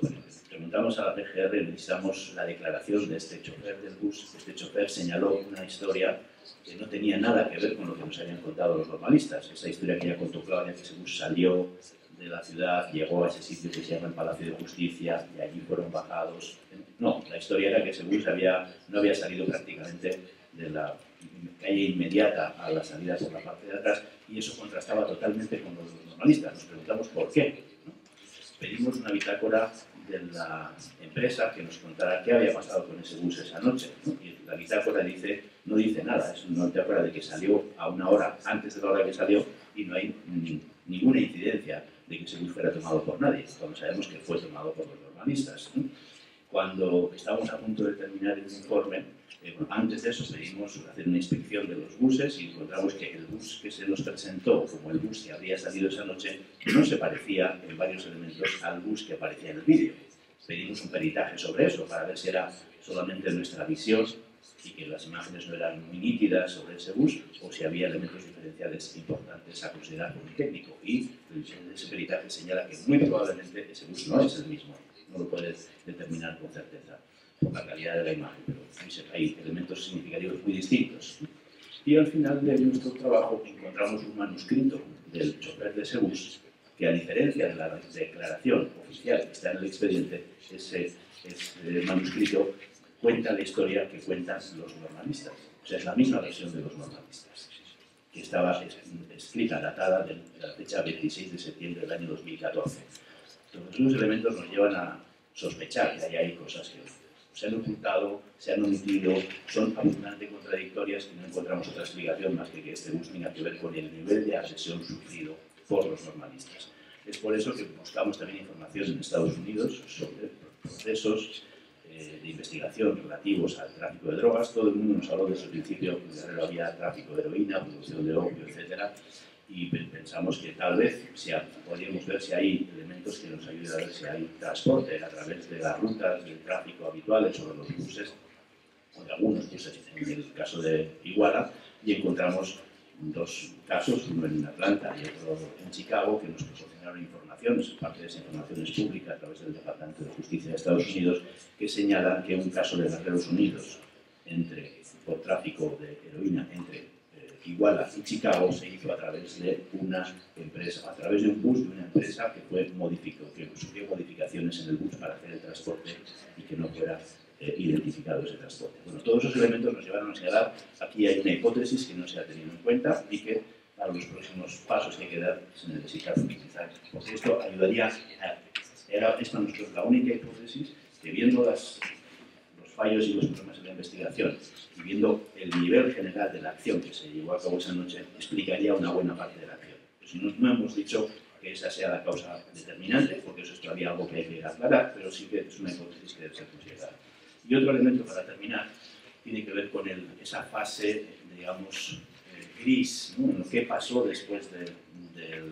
preguntamos a la PGR, necesitamos la declaración de este chofer del bus. Este chofer señaló una historia que no tenía nada que ver con lo que nos habían contado los normalistas. Esa historia que ya contó Claudia, que ese bus salió de la ciudad, llegó a ese sitio que se llama el Palacio de Justicia y allí fueron bajados. No, la historia era que ese bus no había salido prácticamente de la calle inmediata a la salida por la parte de atrás, y eso contrastaba totalmente con los normalistas. Nos preguntamos por qué, ¿no? Pedimos una bitácora de la empresa que nos contara qué había pasado con ese bus esa noche, ¿no? Y la bitácora no dice nada, es una bitácora de que salió a una hora antes de la hora que salió y no hay ninguna incidencia de que ese bus fuera tomado por nadie, cuando sabemos que fue tomado por los normalistas, ¿no? Cuando estábamos a punto de terminar el informe, antes de eso pedimos hacer una inspección de los buses y encontramos que el bus que se nos presentó como el bus que había salido esa noche no se parecía en varios elementos al bus que aparecía en el vídeo. Pedimos un peritaje sobre eso para ver si era solamente nuestra visión y que las imágenes no eran muy nítidas sobre ese bus o si había elementos diferenciales importantes a considerar como técnico. Y ese peritaje señala que muy probablemente ese bus no es el mismo. No lo puedes determinar con certeza por la calidad de la imagen, pero hay elementos significativos muy distintos. Y al final de nuestro trabajo encontramos un manuscrito del chofer de ese bus que, a diferencia de la declaración oficial que está en el expediente, ese manuscrito cuenta la historia que cuentan los normalistas. O sea, es la misma versión de los normalistas, que estaba escrita, datada de la fecha 26 de septiembre del año 2014. Todos esos elementos nos llevan a sospechar que ahí hay cosas que se han ocultado, se han omitido, son absolutamente contradictorias y no encontramos otra explicación más que este bus tenga que ver con el nivel de agresión sufrido por los normalistas. Es por eso que buscamos también información en Estados Unidos sobre procesos de investigación relativos al tráfico de drogas. Todo el mundo nos habló desde el principio que en Guerrero había tráfico de heroína, producción de opio, etc. Y pensamos que tal vez podríamos ver si hay elementos que nos ayuden a ver si hay transporte a través de las rutas del tráfico habituales sobre los buses, o de algunos buses, en el caso de Iguala, y encontramos dos casos, uno en Atlanta y otro en Chicago, que nos proporcionaron informaciones, parte de esa información es pública a través del Departamento de Justicia de Estados Unidos, que señalan que un caso de Guerreros Unidos por tráfico de heroína entre Iguala y Chicago se hizo a través de una empresa, a través de un bus de una empresa que sufrió modificaciones en el bus para hacer el transporte y que no fuera identificado ese transporte. Bueno, todos esos elementos nos llevaron a señalar, aquí hay una hipótesis que no se ha tenido en cuenta y que para los próximos pasos que hay que dar se necesita utilizar, porque esto ayudaría esta no es la única hipótesis que, viendo los fallos y los problemas de la investigación y viendo el nivel general de la acción que se llevó a cabo esa noche, explicaría una buena parte de la acción. Pues no hemos dicho que esa sea la causa determinante, porque eso es todavía algo que hay que aclarar, pero sí que es una hipótesis que debe ser considerada. Y otro elemento para terminar tiene que ver con esa fase, digamos, gris, ¿no? En lo que pasó después de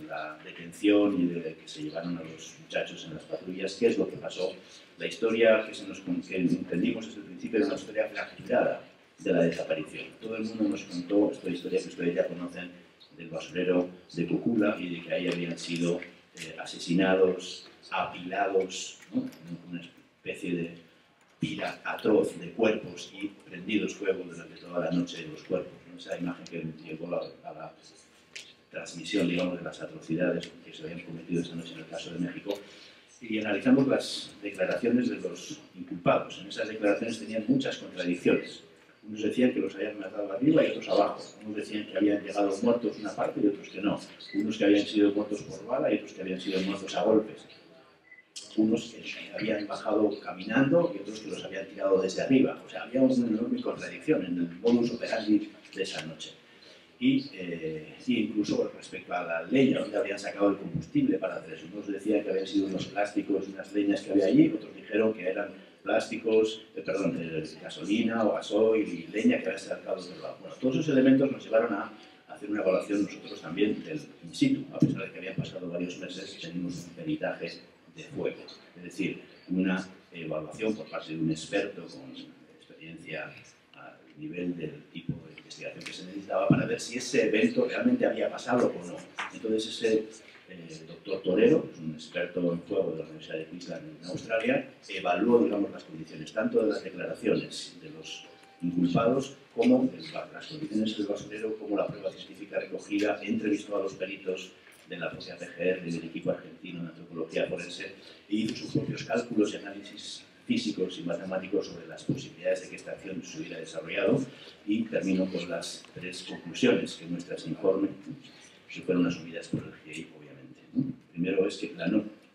la detención y de que se llevaron a los muchachos en las patrullas, qué es lo que pasó. La historia que entendimos desde el principio era una historia fragilada de la desaparición. Todo el mundo nos contó esta historia que ustedes ya conocen del basurero de Cocula y de que ahí habían sido asesinados, apilados, ¿no? Una especie de pila atroz de cuerpos y prendidos fuego durante toda la noche en los cuerpos, ¿no? Esa imagen que llegó a la transmisión, digamos, de las atrocidades que se habían cometido esa noche en el caso de México. y analizamos las declaraciones de los inculpados. En esas declaraciones tenían muchas contradicciones. Unos decían que los habían matado arriba y otros abajo. Unos decían que habían llegado muertos una parte y otros que no. Unos que habían sido muertos por bala y otros que habían sido muertos a golpes. Unos que habían bajado caminando y otros que los habían tirado desde arriba. O sea, había una enorme contradicción en el modus operandi de esa noche. Y incluso respecto a la leña, donde habían sacado el combustible para hacer eso. Unos decían que habían sido unos plásticos y unas leñas que había allí, otros dijeron que eran plásticos, gasolina o gasoil y leña que había sacado del lado. Bueno, todos esos elementos nos llevaron a hacer una evaluación nosotros también del in situ, a pesar de que habían pasado varios meses, tenemos un peritaje de fuego, es decir, una evaluación por parte de un experto con experiencia al nivel del tipo de investigación que se necesitaba para ver si ese evento realmente había pasado o no. Entonces ese doctor Torero, es un experto en fuego de la Universidad de Queensland en Australia, evaluó, digamos, las condiciones tanto de las declaraciones de los inculpados como las condiciones del basurero, como la prueba científica recogida, entrevistó a los peritos de la propia PGR y del equipo argentino de antropología forense e hizo sus propios cálculos y análisis físicos y matemáticos sobre las posibilidades de que esta acción se hubiera desarrollado y terminó con las 3 conclusiones que muestra ese informe, que fueron asumidas por el GIEI, obviamente. Primero es que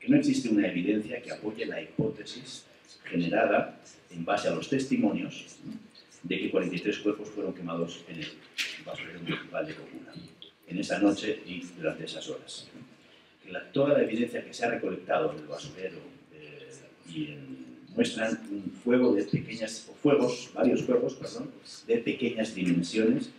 no existe una evidencia que apoye la hipótesis generada en base a los testimonios de que 43 cuerpos fueron quemados en el basurero municipal de Cocuna, en esa noche y durante esas horas. Que toda la evidencia que se ha recolectado en el basurero muestran un fuego de varios fuegos, de pequeñas dimensiones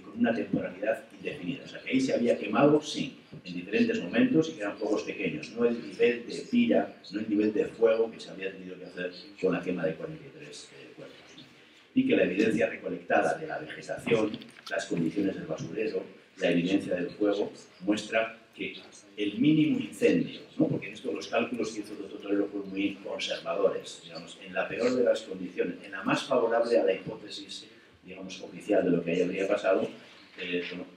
con una temporalidad indefinida. O sea, que ahí se había quemado, sí, en diferentes momentos y que eran fuegos pequeños, no el nivel de tira, no el nivel de fuego que se había tenido que hacer con la quema de 43 cuerpos. Y que la evidencia recolectada de la vegetación, las condiciones del basurero, la evidencia del fuego, muestra que el mínimo incendio, ¿no? Porque en esto los cálculos que hizo el doctor Torero fueron muy conservadores, digamos, en la peor de las condiciones, en la más favorable a la hipótesis, digamos, oficial de lo que ahí habría pasado,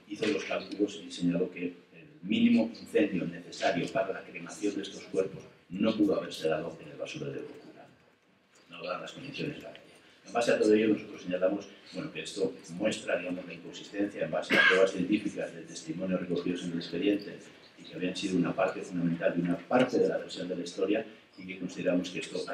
hizo los cálculos y señaló que el mínimo incendio necesario para la cremación de estos cuerpos no pudo haberse dado en el basurero de Cocuna, no dadas las condiciones de la calle. En base a todo ello, nosotros señalamos que esto muestra, digamos, la inconsistencia en base a pruebas científicas de testimonios recogidos en el expediente y que habían sido una parte fundamental de una parte de la versión de la historia y que consideramos que esto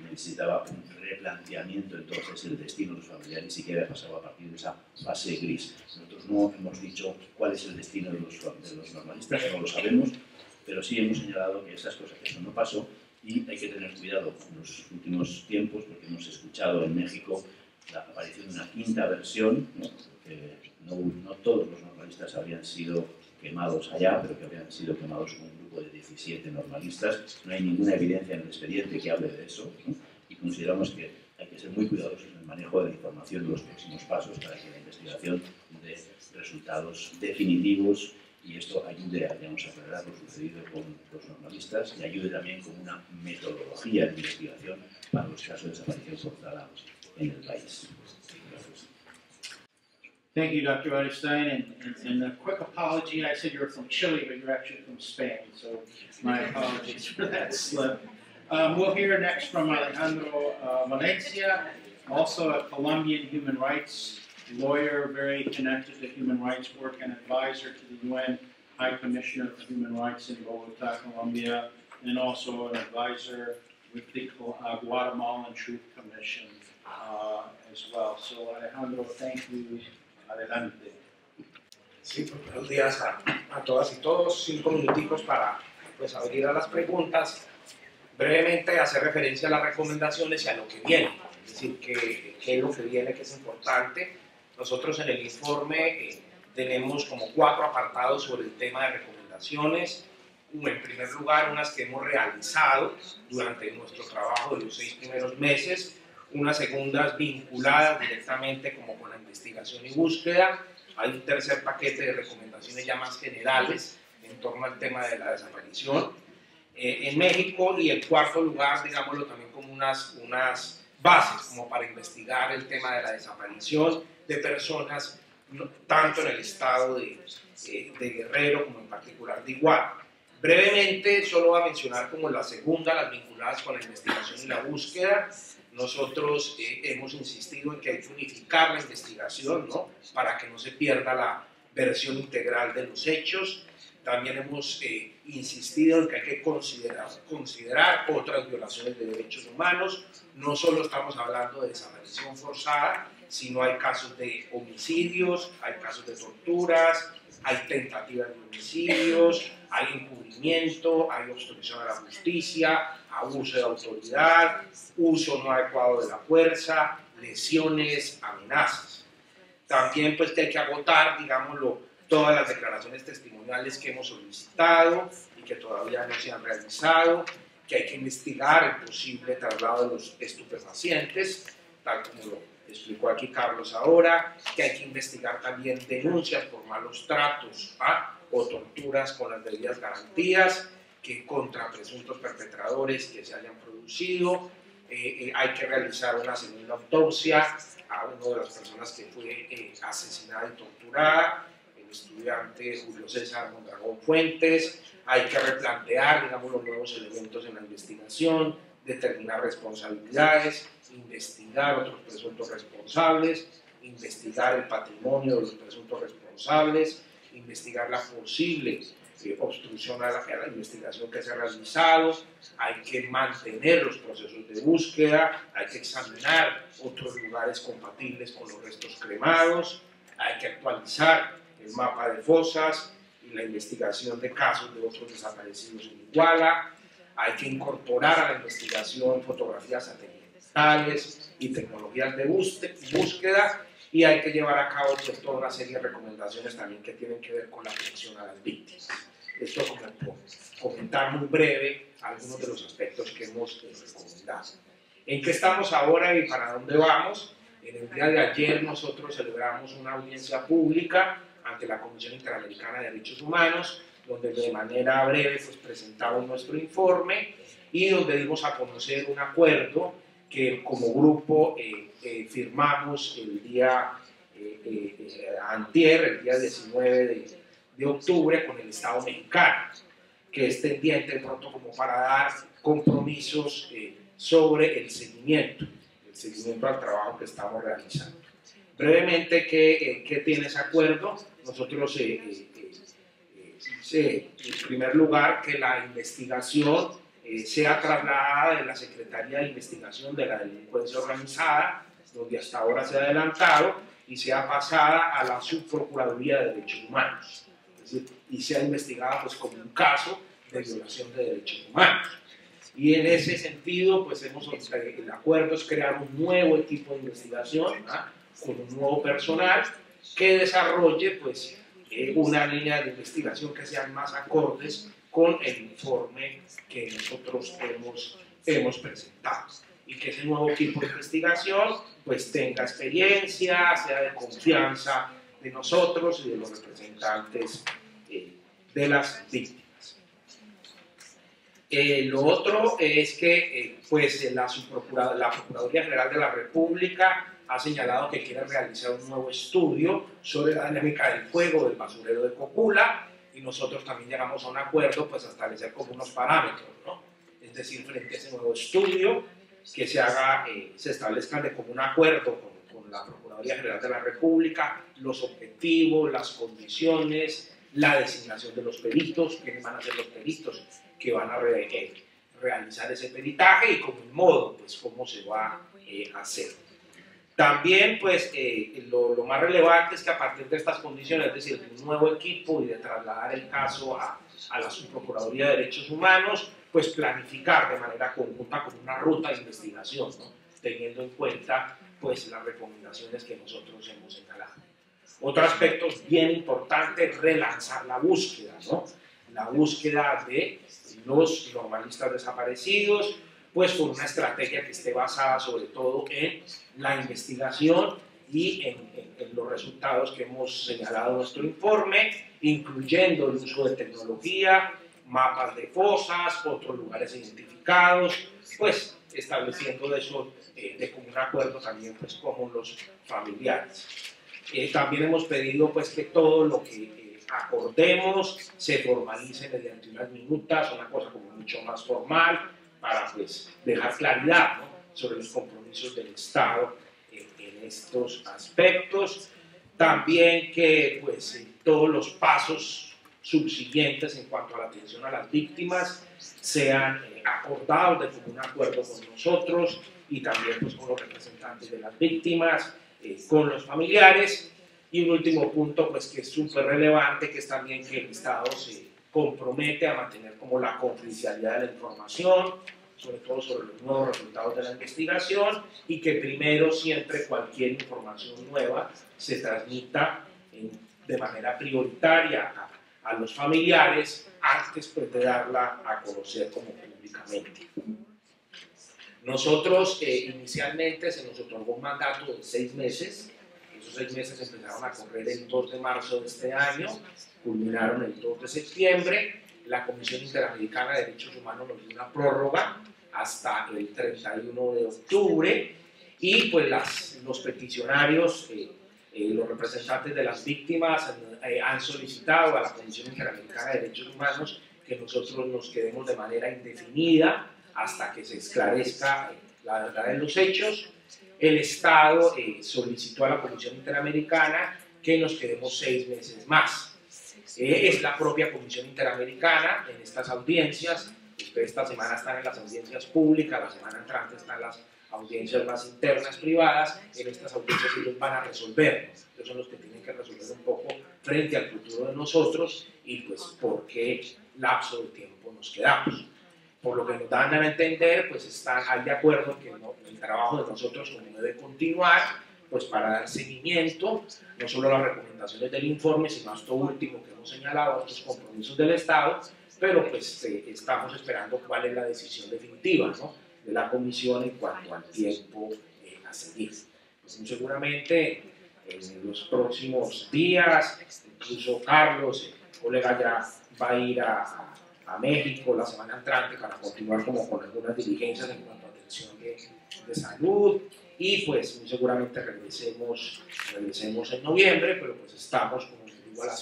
necesitaba un replanteamiento entonces del destino de los familiares y qué había pasado a partir de esa fase gris. Nosotros no hemos dicho cuál es el destino de los normalistas, no lo sabemos, pero sí hemos señalado que esas cosas, que eso no pasó. Y hay que tener cuidado en los últimos tiempos porque hemos escuchado en México la aparición de una quinta versión, ¿no? Que no todos los normalistas habrían sido quemados allá, pero que habrían sido quemados con un grupo de 17 normalistas. No hay ninguna evidencia en el expediente que hable de eso, ¿no? Y consideramos que hay que ser muy cuidadosos en el manejo de la información de los próximos pasos para que la investigación dé resultados definitivos y esto ayude a aclarar lo sucedido con los normalistas y ayude también con una metodología de investigación para los casos de desaparición forzada en el país. Gracias. Thank you, Dr. Weinstein, and a quick apology. I said you were from Chile, but you're actually from Spain, so my apologies for that slip. We'll hear next from Alejandro Valencia, also a Colombian human rights lawyer, very connected to human rights work and advisor to the UN High Commissioner for Human Rights in Bogotá, Colombia, and also an advisor with the Guatemalan Truth Commission as well. So Alejandro, thank you. Adelante. Sí, pues, buenos días a todas y todos. 5 minuticos para abrir a las preguntas. Brevemente hacer referencia a las recomendaciones y a lo que viene. Es decir, qué es lo que viene, que es importante. Nosotros en el informe tenemos como 4 apartados sobre el tema de recomendaciones. En primer lugar, unas que hemos realizado durante nuestro trabajo de los 6 primeros meses. Unas segundas vinculadas directamente como con la investigación y búsqueda. Hay un tercer paquete de recomendaciones ya más generales en torno al tema de la desaparición en México. Y el cuarto lugar, digámoslo también como unas bases como para investigar el tema de la desaparición de personas, tanto en el estado de Guerrero como en particular de Iguala. Brevemente, solo voy a mencionar como la segunda, las vinculadas con la investigación y la búsqueda. Nosotros hemos insistido en que hay que unificar la investigación, ¿no?, para que no se pierda la versión integral de los hechos. También hemos insistido en que hay que considerar otras violaciones de derechos humanos. No solo estamos hablando de desaparición forzada, sino hay casos de homicidios, hay casos de torturas, hay tentativas de homicidios, hay encubrimiento, hay obstrucción a la justicia, abuso de autoridad, uso no adecuado de la fuerza, lesiones, amenazas. También pues que hay que agotar, digámoslo, todas las declaraciones testimoniales que hemos solicitado y que todavía no se han realizado, que hay que investigar el posible traslado de los estupefacientes, tal como lo explicó aquí Carlos ahora, que hay que investigar también denuncias por malos tratos o torturas con las debidas garantías, que contra presuntos perpetradores que se hayan producido. Hay que realizar una segunda autopsia a una de las personas que fue asesinada y torturada, el estudiante Julio César Mondragón Fuentes. Hay que replantear, digamos, los nuevos elementos en la investigación, determinar responsabilidades, investigar otros presuntos responsables, investigar el patrimonio de los presuntos responsables, investigar la posible obstrucción a la investigación que se ha realizado. Hay que mantener los procesos de búsqueda, hay que examinar otros lugares compatibles con los restos cremados, hay que actualizar el mapa de fosas y la investigación de casos de otros desaparecidos en Iguala. Hay que incorporar a la investigación fotografías satelitales y tecnologías de búsqueda, y hay que llevar a cabo pues, toda una serie de recomendaciones también que tienen que ver con la atención a las víctimas. Esto como por comentar muy breve algunos de los aspectos que hemos recomendado. ¿En qué estamos ahora y para dónde vamos? En el día de ayer nosotros celebramos una audiencia pública ante la Comisión Interamericana de Derechos Humanos, donde de manera breve pues, presentamos nuestro informe y donde dimos a conocer un acuerdo que como grupo firmamos el día antier, el día 19 de octubre, con el Estado mexicano, que es tendiente pronto como para dar compromisos sobre el seguimiento al trabajo que estamos realizando. Brevemente, ¿qué tiene ese acuerdo? Nosotros en primer lugar, que la investigación sea trasladada de la Secretaría de Investigación de la Delincuencia Organizada, donde hasta ahora se ha adelantado, y sea pasada a la Subprocuraduría de Derechos Humanos. Es decir, y sea investigada pues, como un caso de violación de derechos humanos. Y en ese sentido, pues el acuerdo es crear un nuevo equipo de investigación, con un nuevo personal que desarrolle pues, una línea de investigación que sean más acordes con el informe que nosotros hemos presentado, y que ese nuevo equipo de investigación pues tenga experiencia, sea de confianza de nosotros y de los representantes de las víctimas. Lo otro es que pues, la Procuraduría General de la República ha señalado que quiere realizar un nuevo estudio sobre la dinámica del fuego del basurero de Cocula, y nosotros también llegamos a un acuerdo pues, a establecer como unos parámetros, ¿no? Es decir, frente a ese nuevo estudio, que se establezcan de común acuerdo con la Procuraduría General de la República los objetivos, las condiciones, la designación de los peritos, quiénes van a ser los peritos que van a realizar ese peritaje y como el modo, pues cómo se va a hacer. También, pues, lo más relevante es que a partir de estas condiciones, es decir, de un nuevo equipo y de trasladar el caso a la Subprocuraduría de Derechos Humanos, pues planificar de manera conjunta como una ruta de investigación, ¿no? Teniendo en cuenta, pues, las recomendaciones que nosotros hemos señalado. Otro aspecto bien importante es relanzar la búsqueda, ¿no? La búsqueda de los normalistas desaparecidos, pues con una estrategia que esté basada sobre todo en la investigación y en los resultados que hemos señalado en nuestro informe, incluyendo el uso de tecnología, mapas de fosas, otros lugares identificados, pues estableciendo eso de común acuerdo también pues, con los familiares. También hemos pedido pues, que todo lo que acordemos se formalice mediante unas minutas, una cosa como mucho más formal, para pues dejar claridad, ¿no?, sobre los compromisos del Estado en estos aspectos. También que pues todos los pasos subsiguientes en cuanto a la atención a las víctimas sean acordados de común acuerdo con nosotros y también pues con los representantes de las víctimas, con los familiares. Y un último punto pues que es súper relevante, que es también que el Estado se compromete a mantener como la confidencialidad de la información, sobre todo sobre los nuevos resultados de la investigación, y que primero siempre cualquier información nueva se transmita de manera prioritaria a los familiares antes pues, de darla a conocer como públicamente. Nosotros inicialmente se nos otorgó un mandato de 6 meses. Esos 6 meses empezaron a correr el 2 de marzo de este año, culminaron el 2 de septiembre. La Comisión Interamericana de Derechos Humanos nos dio una prórroga hasta el 31 de octubre y pues los peticionarios, los representantes de las víctimas han solicitado a la Comisión Interamericana de Derechos Humanos que nosotros nos quedemos de manera indefinida hasta que se esclarezca la verdad de los hechos. El Estado solicitó a la Comisión Interamericana que nos quedemos 6 meses más. Es la propia Comisión Interamericana en estas audiencias. Ustedes esta semana están en las audiencias públicas, la semana entrante están las audiencias más internas privadas. En estas audiencias ellos van a resolver, ellos son los que tienen que resolver un poco frente al futuro de nosotros y pues por qué lapso de tiempo nos quedamos. Por lo que nos dan a entender, pues están de acuerdo que el trabajo de nosotros como debe continuar, pues para dar seguimiento, no solo a las recomendaciones del informe, sino a esto último que hemos señalado, a estos compromisos del Estado, pero pues estamos esperando cuál es la decisión definitiva, ¿no?, de la Comisión en cuanto al tiempo a seguir. Pues muy seguramente en los próximos días, incluso Carlos, el colega, ya va a ir a México la semana entrante para continuar como con algunas diligencias en cuanto a atención de salud y pues muy seguramente regresemos en noviembre, pero pues estamos, como les digo, a la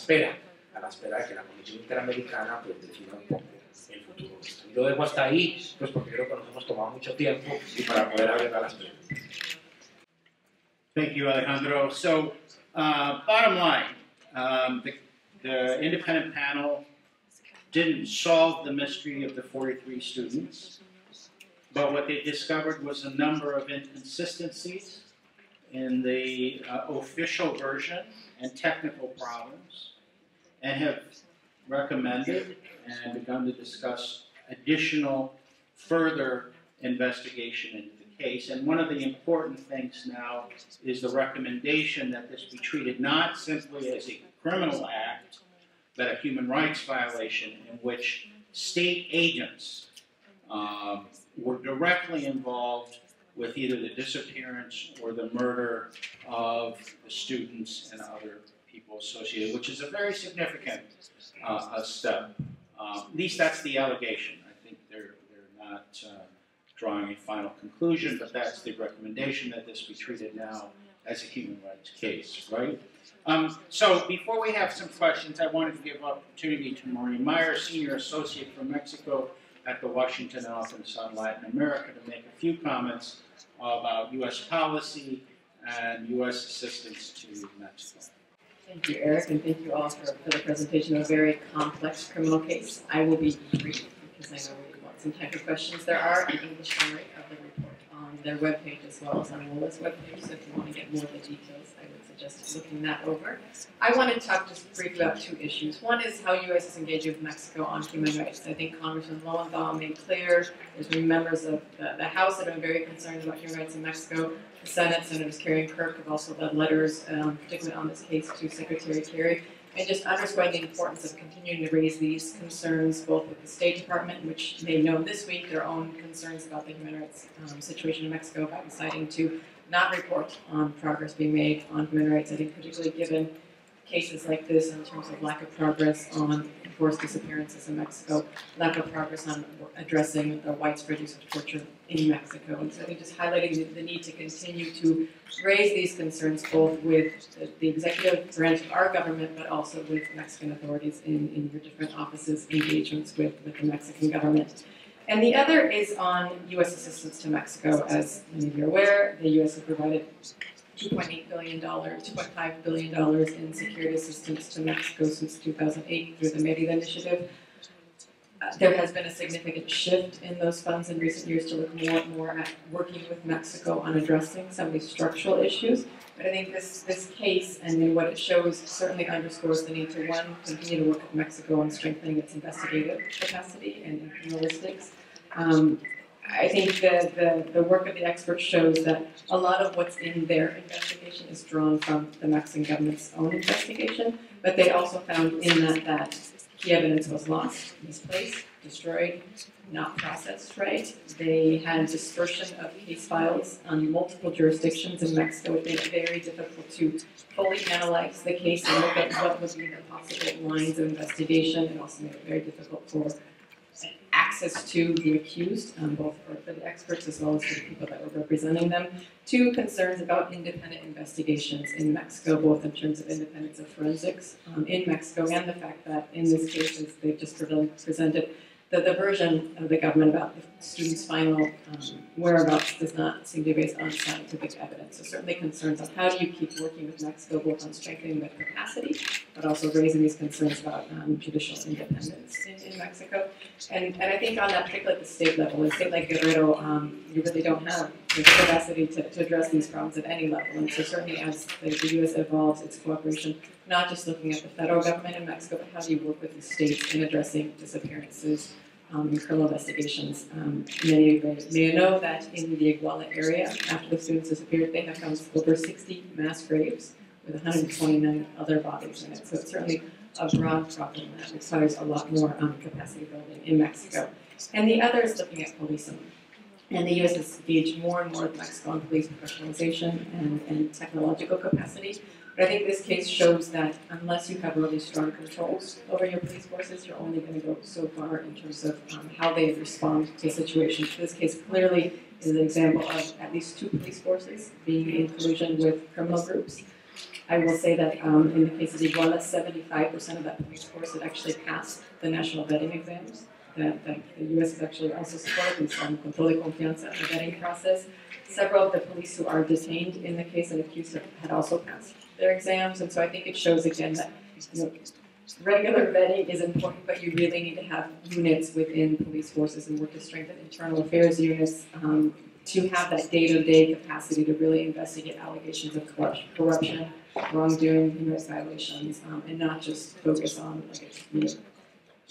espera de que la Comisión Interamericana pues defina un poco el futuro de esto. Y lo dejo hasta ahí, pues porque creo que nos hemos tomado mucho tiempo y para poder abrir a las preguntas. Thank you, Alejandro. So, bottom line, the independent panel didn't solve the mystery of the 43 students, but what they discovered was a number of inconsistencies in the official version and technical problems, and have recommended and begun to discuss additional further investigation into the case. And one of the important things now is the recommendation that this be treated not simply as a criminal act, but a human rights violation in which state agents were directly involved with either the disappearance or the murder of the students and other people associated, which is a very significant step. At least that's the allegation. I think they're not drawing a final conclusion, but that's the recommendation, that this be treated now as a human rights case, right? So before we have some questions, I wanted to give opportunity to Maureen Meyer, Senior Associate from Mexico at the Washington Office on Latin America, to make a few comments about U.S. policy and U.S. assistance to Mexico. Thank you, Eric, and thank you all for the presentation of a very complex criminal case. I will be brief because I know we want some time for questions. There are an English summary of the report on their webpage as well as on WOLA's webpage, so if you want to get more of the details, I would suggest looking that over. I want to talk just briefly about 2 issues. One is how U.S. is engaging with Mexico on human rights. I think Congressman Lowenthal made clear, there's been members of the House that have been very concerned about human rights in Mexico. The Senate, Senators Kerry and Kirk have also led letters, particularly on this case, to Secretary Kerry, and just underscoring the importance of continuing to raise these concerns both with the State Department, which made known this week their own concerns about the human rights situation in Mexico by deciding to not report on progress being made on human rights. I think particularly given cases like this in terms of lack of progress on forced disappearances in Mexico, lack of progress on addressing the widespread use of torture in Mexico. And so I think just highlighting the need to continue to raise these concerns both with the executive branch of our government, but also with Mexican authorities in your different offices, engagements with the Mexican government. And the other is on U.S. assistance to Mexico. As many of you are aware, the U.S. has provided $2.8 billion, $2.5 billion in security assistance to Mexico since 2008 through the Mérida Initiative. There has been a significant shift in those funds in recent years to look more and more at working with Mexico on addressing some of these structural issues. But I think this case and what it shows certainly underscores the need to, one, continue to work with Mexico on strengthening its investigative capacity and criminalistics. I think the work of the experts shows that a lot of what's in their investigation is drawn from the Mexican government's own investigation, but they also found in that key evidence was lost, misplaced, destroyed, not processed right. They had dispersion of case files on multiple jurisdictions in Mexico, which made it very difficult to fully analyze the case and look at what would be the possible lines of investigation, and also made it very difficult for access to the accused, both for the experts as well as for the people that were representing them. Two, concerns about independent investigations in Mexico, both in terms of independence of forensics in Mexico and the fact that in this case, as they've just presented, the version of the government about the student's final whereabouts does not seem to be based on scientific evidence. So certainly concerns on how do you keep working with Mexico both on strengthening the capacity, but also raising these concerns about judicial independence in Mexico. And I think on that, particularly at the state level, in a state like Guerrero, you really don't have the capacity to address these problems at any level. And so certainly as the U.S. evolves its cooperation, not just looking at the federal government in Mexico, but how do you work with the states in addressing disappearances in criminal investigations. Many of you may know that in the Iguala area, after the students disappeared, they have found over 60 mass graves with 129 other bodies in it. So it's certainly a broad problem that requires a lot more capacity building in Mexico. And the other is looking at policing. And the U.S. has engaged more and more with Mexico on police professionalization and technological capacity. But I think this case shows that unless you have really strong controls over your police forces, you're only going to go so far in terms of how they respond to situations. This case clearly is an example of at least two police forces being in collusion with criminal groups. I will say that in the case of Iguala, 75% of that police force had actually passed the national vetting exams. That the U.S. has actually also supported this control de confianza, the vetting process. Several of the police who are detained in the case and accused had also passed their exams, and so I think it shows again that regular vetting is important, but you really need to have units within police forces and work to strengthen internal affairs units to have that day-to-day capacity to really investigate allegations of corruption, wrongdoing, human rights violations, and not just focus on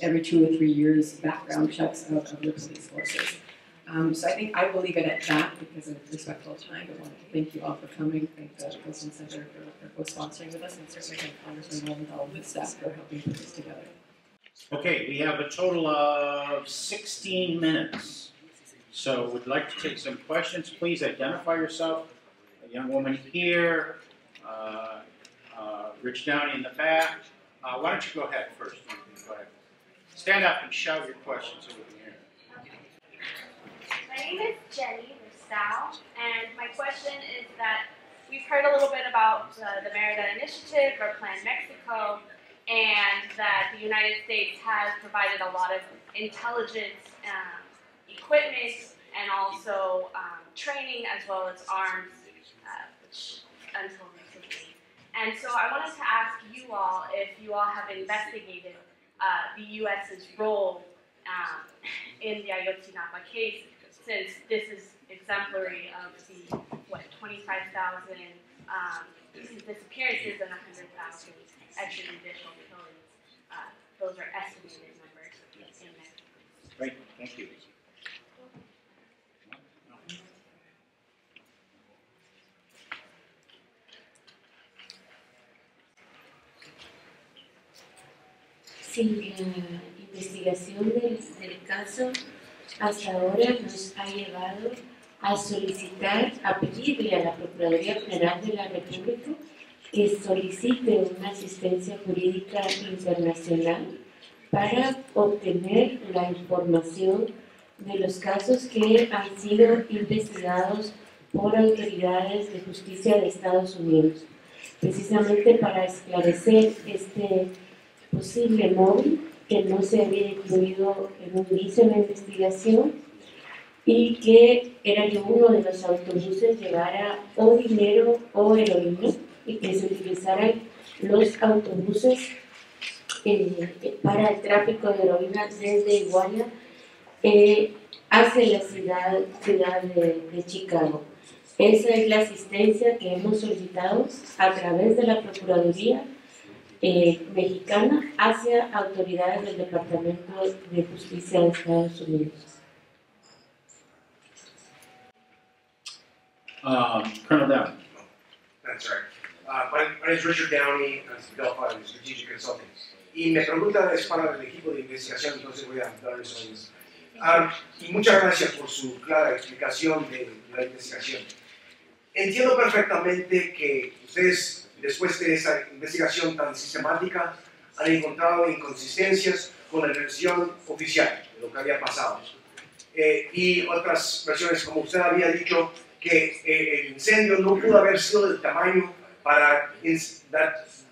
every 2 or 3 years background checks of your police forces. So I think I will leave it at that because of respectful time. I want to thank you all for coming. Thank the Wilson Center for co-sponsoring with us, and certainly thank Congressman Rosenthal and his staff for helping put this together. Okay, we have a total of 16 minutes. So we'd like to take some questions. Please identify yourself. A young woman here, Rich Downey in the back. Why don't you go ahead first? Go ahead. Stand up and shout your questions so we can hear. My name is Jenny Ristau, and my question is that we've heard a little bit about the Mérida Initiative or Plan Mexico, and that the United States has provided a lot of intelligence equipment and also training as well as arms, which until recently. And so I wanted to ask you all if you all have investigated the U.S.'s role in the Ayotzinapa case, since this is exemplary of the, 25,000 disappearances and 100,000 extrajudicial killings. Those are estimated numbers in Mexico. Great, thank you. Sí, la investigación del caso hasta ahora nos ha llevado a solicitar, a pedirle a la Procuraduría General de la República que solicite una asistencia jurídica internacional para obtener la información de los casos que han sido investigados por autoridades de justicia de Estados Unidos, precisamente para esclarecer este posible móvil que no se había incluido en un inicio de la investigación y que era que uno de los autobuses llevara o dinero o heroína y que se utilizaran los autobuses para el tráfico de heroína desde Iguala hacia la ciudad de Chicago. Esa es la asistencia que hemos solicitado a través de la Procuraduría mexicana hacia autoridades del Departamento de Justicia de Estados Unidos. Colonel Downey. That's right. My name is Richard Downey, I'm from Delphi Strategic Consulting. Y mi pregunta es para el equipo de investigación, entonces voy a darles oídos. Y muchas gracias por su clara explicación de la investigación. Entiendo perfectamente que ustedes, después de esa investigación tan sistemática, han encontrado inconsistencias con la versión oficial de lo que había pasado. Y otras versiones, como usted había dicho, que el incendio no pudo haber sido del tamaño para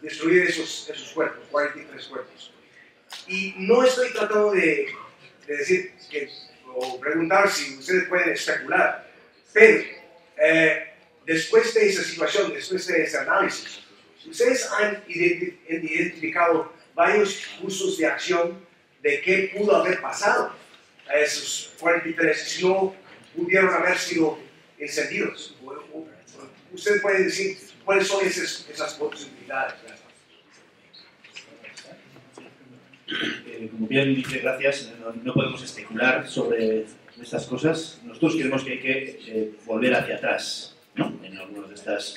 destruir esos cuerpos, 43 cuerpos. Y no estoy tratando de decir o preguntar si ustedes pueden especular, pero después de esa situación, después de ese análisis, ustedes han identificado varios cursos de acción de qué pudo haber pasado a esos 43 si no pudieron haber sido encendidos. Usted puede decir cuáles son esas posibilidades. Como bien dice, gracias, no podemos especular sobre estas cosas. Nosotros creemos que hay que volver hacia atrás, ¿no?, en algunas de estas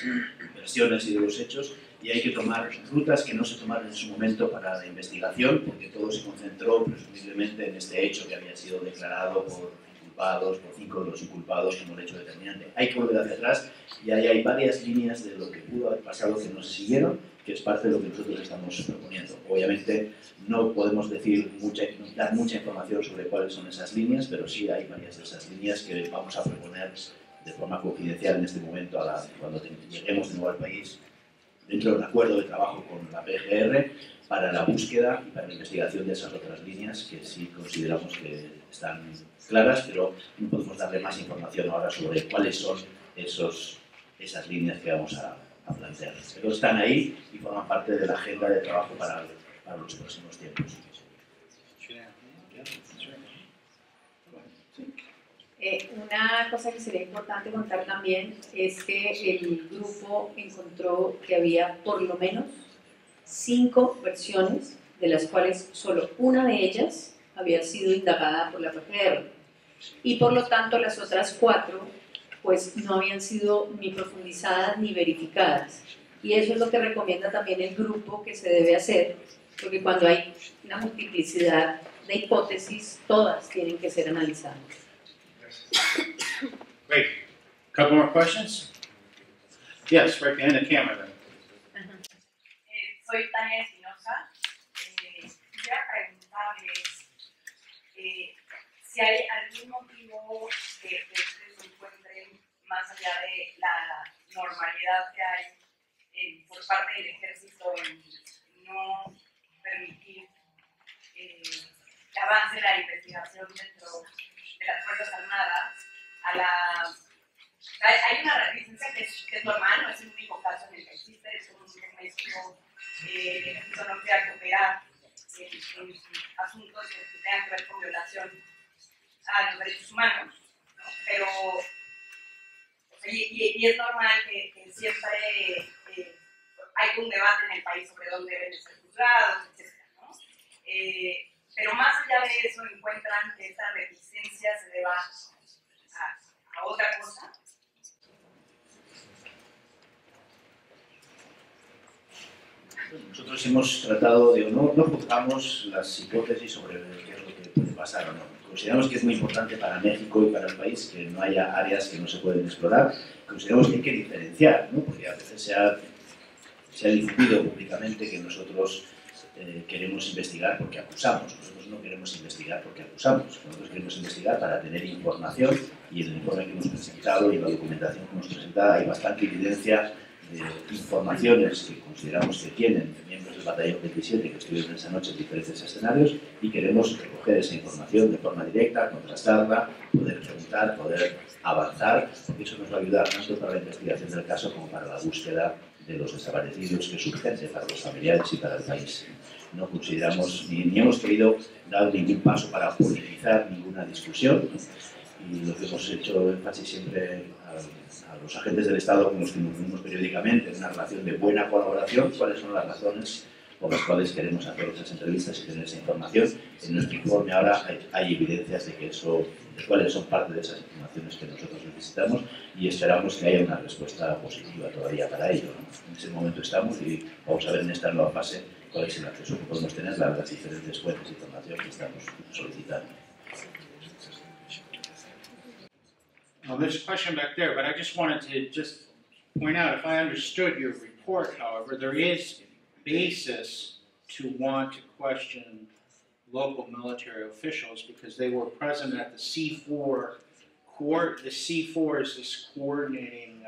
versiones y de los hechos, y hay que tomar rutas que no se tomaron en su momento para la investigación, porque todo se concentró presumiblemente en este hecho que había sido declarado por 5 de los inculpados como un hecho determinante. Hay que volver hacia atrás y ahí hay varias líneas de lo que pudo haber pasado que no se siguieron, que es parte de lo que nosotros estamos proponiendo. Obviamente no podemos dar mucha información sobre cuáles son esas líneas, pero sí hay varias de esas líneas que vamos a proponer de forma confidencial en este momento cuando lleguemos de nuevo al país, dentro de un acuerdo de trabajo con la PGR para la búsqueda y para la investigación de esas otras líneas que sí consideramos que están claras, pero no podemos darle más información ahora sobre cuáles son esas líneas que vamos a plantear. Pero están ahí y forman parte de la agenda de trabajo para los próximos tiempos. Una cosa que sería importante contar también es que el grupo encontró que había por lo menos 5 versiones, de las cuales solo una de ellas había sido indagada por la PGR. Y por lo tanto las otras 4 pues no habían sido ni profundizadas ni verificadas. Y eso es lo que recomienda también el grupo que se debe hacer, porque cuando hay una multiplicidad de hipótesis, todas tienen que ser analizadas. Great. Couple more questions? Yes, right behind the camera then. Soy Tania Espinosa. Quisiera preguntarles si hay algún motivo que ustedes encuentren más allá de la normalidad que hay por parte del ejército en no permitir que avance la investigación dentro de las Fuerzas Armadas. Hay una resistencia que es normal, no es el único caso en el que existe, es como si en México el ejército no quiera cooperar en asuntos que tengan que ver con violación a los derechos humanos, ¿no? Pero y es normal que siempre hay un debate en el país sobre dónde deben ser juzgados, etc., ¿no? Pero más allá de eso, encuentran que esta reticencia se deba a otra cosa. Nosotros hemos tratado de, no juzgamos las hipótesis sobre qué es lo que puede pasar o no. Consideramos que es muy importante para México y para el país que no haya áreas que no se pueden explorar. Consideramos que hay que diferenciar, ¿no? Porque a veces se ha difundido públicamente que nosotros queremos investigar porque acusamos. Nosotros no queremos investigar porque acusamos. Nosotros queremos investigar para tener información, y en el informe que hemos presentado y en la documentación que hemos presentado hay bastante evidencia de informaciones que consideramos que tienen miembros del batallón 27 que estuvieron esa noche en diferentes escenarios, y queremos recoger esa información de forma directa, contrastarla, poder preguntar, poder avanzar, porque eso nos va a ayudar tanto para la investigación del caso como para la búsqueda de los desaparecidos, que es urgente para los familiares y para el país. No consideramos ni hemos querido dar ningún paso para politizar ninguna discusión, y lo que hemos hecho énfasis siempre a los agentes del Estado con los que nos reunimos periódicamente en una relación de buena colaboración, cuáles son las razones por las cuales queremos hacer esas entrevistas y tener esa información. En nuestro informe ahora hay evidencias de cuáles son parte de esas informaciones que nosotros necesitamos, y esperamos que haya una respuesta positiva todavía para ello, ¿no? En ese momento estamos y vamos a ver en esta nueva fase cuál es el acceso que podemos tener a las diferentes fuentes de información que estamos solicitando. Well, there's a question back there, but I just wanted to just point out, if I understood your report, however, there is basis to want to question local military officials because they were present at the C4. The C4 is this coordinating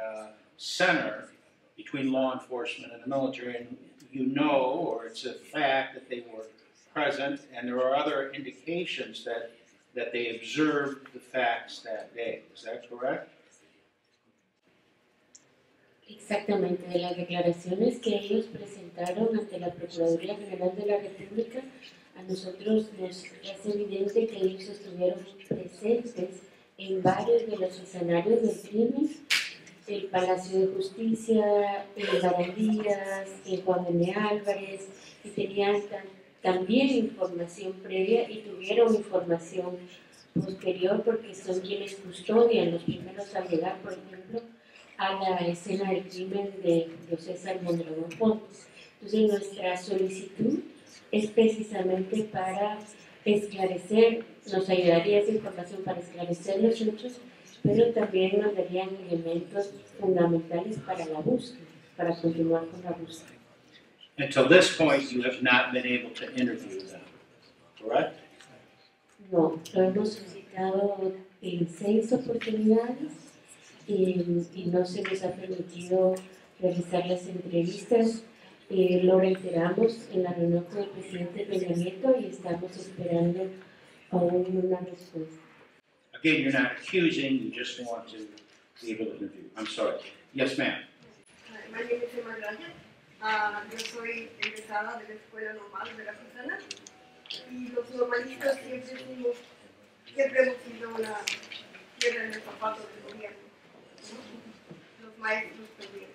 center between law enforcement and the military, and you know, or it's a fact, that they were present, and there are other indications that they observed the facts that day. Is that correct? Exactamente, de las declaraciones que ellos presentaron ante la Procuraduría General de la República, a nosotros nos es evidente que ellos estuvieron presentes en varios de los escenarios del crimen, el Palacio de Justicia, el Barandillas, el Juan N. Álvarez, y tenían también información previa y tuvieron información posterior porque son quienes custodian los primeros a llegar, por ejemplo, a la escena del crimen de César Mondragón Pontes. Entonces nuestra solicitud es precisamente para esclarecer, nos ayudaría esa información para esclarecer los hechos, pero también nos darían elementos fundamentales para la búsqueda, para continuar con la búsqueda. Until this point, you have not been able to interview them, correct? No, lo hemos solicitado en 6 oportunidades y no se nos ha permitido realizar las entrevistas. Lo reiteramos en la reunión con el presidente Peña Nieto y estamos esperando aún una respuesta. Again, you're not accusing, you just want to be able to interview. I'm sorry. Yes, ma'am. My name is Emma Granja. Yo soy egresada de la Escuela Normal de la Susana, y los normalistas siempre hemos sido una piedra en el zapato del gobierno, ¿no? Los maestros también.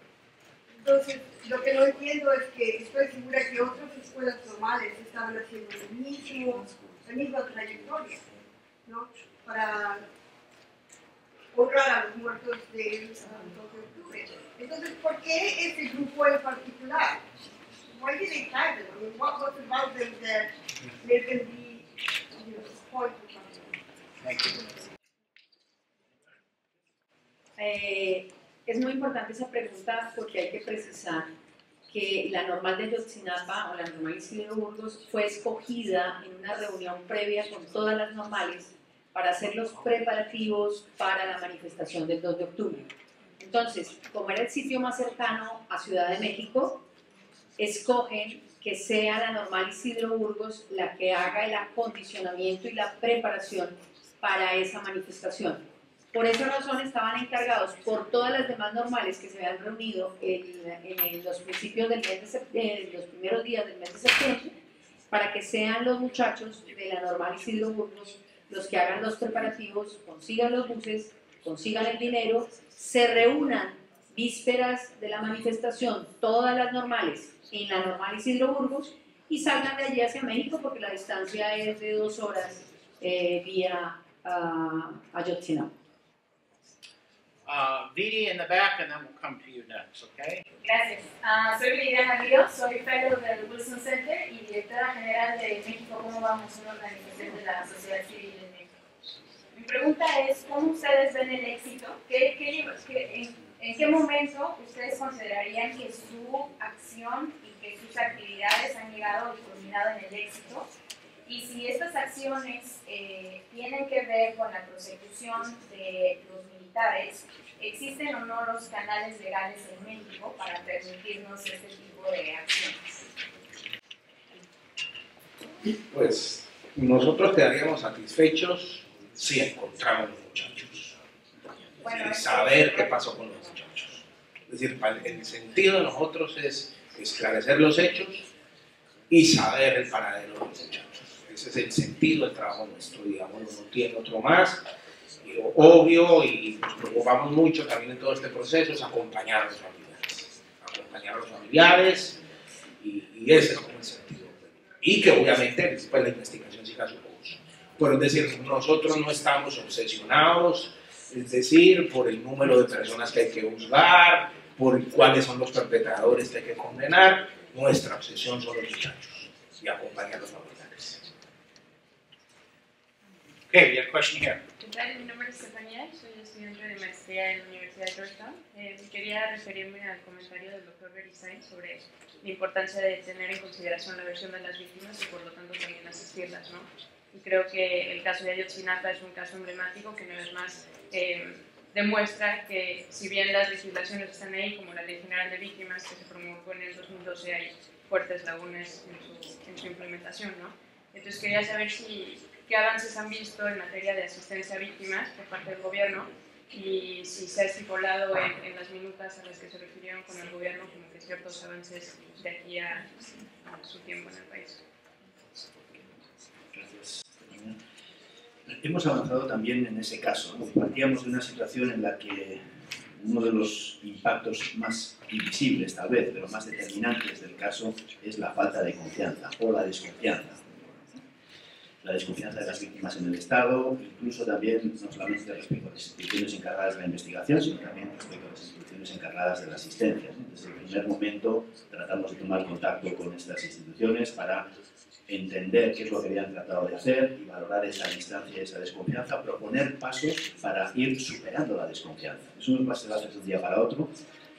Entonces, lo que no entiendo es que estoy segura que otras escuelas normales estaban haciendo la misma trayectoria, ¿no? Para honrar a los muertos del 2 de octubre. Entonces, ¿por qué ese grupo en particular? Why did they tag them? I mean, what was about them that made them be, point to something? Thank you. Es muy importante esa pregunta porque hay que precisar que la normal de Ayotzinapa o la normal Isidro Burgos fue escogida en una reunión previa con todas las normales para hacer los preparativos para la manifestación del 2 de octubre. Entonces, como era el sitio más cercano a Ciudad de México, escogen que sea la normal Isidro Burgos la que haga el acondicionamiento y la preparación para esa manifestación. Por esa razón estaban encargados por todas las demás normales que se habían reunido en los principios del mes de los primeros días del mes de septiembre, para que sean los muchachos de la normal Isidro Burgos los que hagan los preparativos, consigan los buses, consigan el dinero, se reúnan vísperas de la manifestación, todas las normales, en la normal Isidro Burgos, y salgan de allí hacia México porque la distancia es de 2 horas vía Ayotzinapa. Vidi in the back, and then we'll come to you next, okay? Gracias. Soy Liliana Ríos, soy fellow del Wilson Center y directora general de México Cómo Vamos, una organización de la sociedad civil en México. Mi pregunta es, ¿cómo ustedes ven el éxito? ¿En qué momento ustedes considerarían que su acción investigación y que sus actividades han llegado y culminado en el éxito, y si estas acciones tienen que ver con la prosecución de los militares, ¿existen o no los canales legales en México para permitirnos este tipo de acciones? Pues nosotros quedaríamos satisfechos si encontramos los muchachos. Bueno, Saber qué pasó con los muchachos. Es decir, el sentido de nosotros es esclarecer los hechos y saber el paradero de los muchachos. Ese es el sentido del trabajo nuestro, digamos, no tiene otro más. Y lo obvio, y nos preocupamos mucho también en todo este proceso, es acompañar a los familiares. Acompañar a los familiares, y ese es como el sentido. Y que obviamente después la investigación siga su curso. Pero es decir, nosotros no estamos obsesionados, es decir, por el número de personas que hay que juzgar, por cuáles son los perpetradores que hay que condenar. Nuestra obsesión son los muchachos y acompañar a los familiares. Okay, we have a question here. ¿Qué tal? Mi nombre es Estefanía, soy estudiante de maestría en la Universidad de Georgetown. Quería referirme al comentario del doctor Beristain sobre la importancia de tener en consideración la versión de las víctimas y por lo tanto también asistirlas, ¿no? Y creo que el caso de Ayotzinapa es un caso emblemático que una vez más demuestra que si bien las legislaciones están ahí, como la Ley General de Víctimas que se promulgó en el 2012, hay fuertes lagunas en su implementación, ¿no? Entonces quería saber qué avances han visto en materia de asistencia a víctimas por parte del gobierno y si se ha estipulado en las minutas a las que se refirieron con el gobierno como que ciertos avances de aquí a su tiempo en el país. Gracias. Hemos avanzado también en ese caso, ¿no? Partíamos de una situación en la que uno de los impactos más invisibles, tal vez, pero más determinantes del caso es la falta de confianza o la desconfianza. La desconfianza de las víctimas en el Estado, incluso también, no solamente respecto a las instituciones encargadas de la investigación, sino también respecto a las instituciones encargadas de la asistencia. Desde el primer momento tratamos de tomar contacto con estas instituciones para entender qué es lo que habían tratado de hacer y valorar esa distancia y esa desconfianza, proponer pasos para ir superando la desconfianza. Eso no se va a hacer de un día para otro,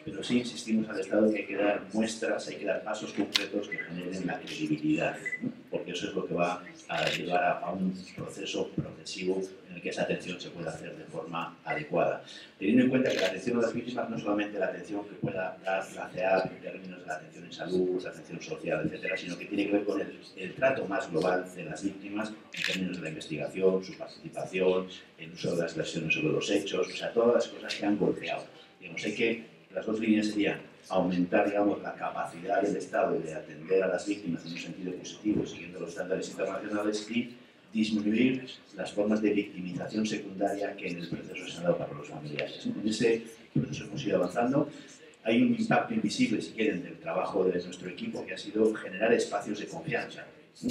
pero sí insistimos al Estado que hay que dar muestras, hay que dar pasos concretos que generen la credibilidad, ¿no? Porque eso es lo que va a llevar a un proceso progresivo en el que esa atención se pueda hacer de forma adecuada. Teniendo en cuenta que la atención a las víctimas no es solamente la atención que pueda dar la CEAP en términos de la atención en salud, la atención social, etcétera, sino que tiene que ver con el trato más global de las víctimas en términos de la investigación, su participación, el uso de las versiones sobre los hechos, o sea, todas las cosas que han golpeado. Digamos, hay que las dos líneas serían aumentar, digamos, la capacidad del Estado de atender a las víctimas en un sentido positivo, siguiendo los estándares internacionales, y disminuir las formas de victimización secundaria que en el proceso se han dado para los familiares. En ese proceso hemos ido avanzando. Hay un impacto invisible, si quieren, del trabajo de nuestro equipo, que ha sido generar espacios de confianza.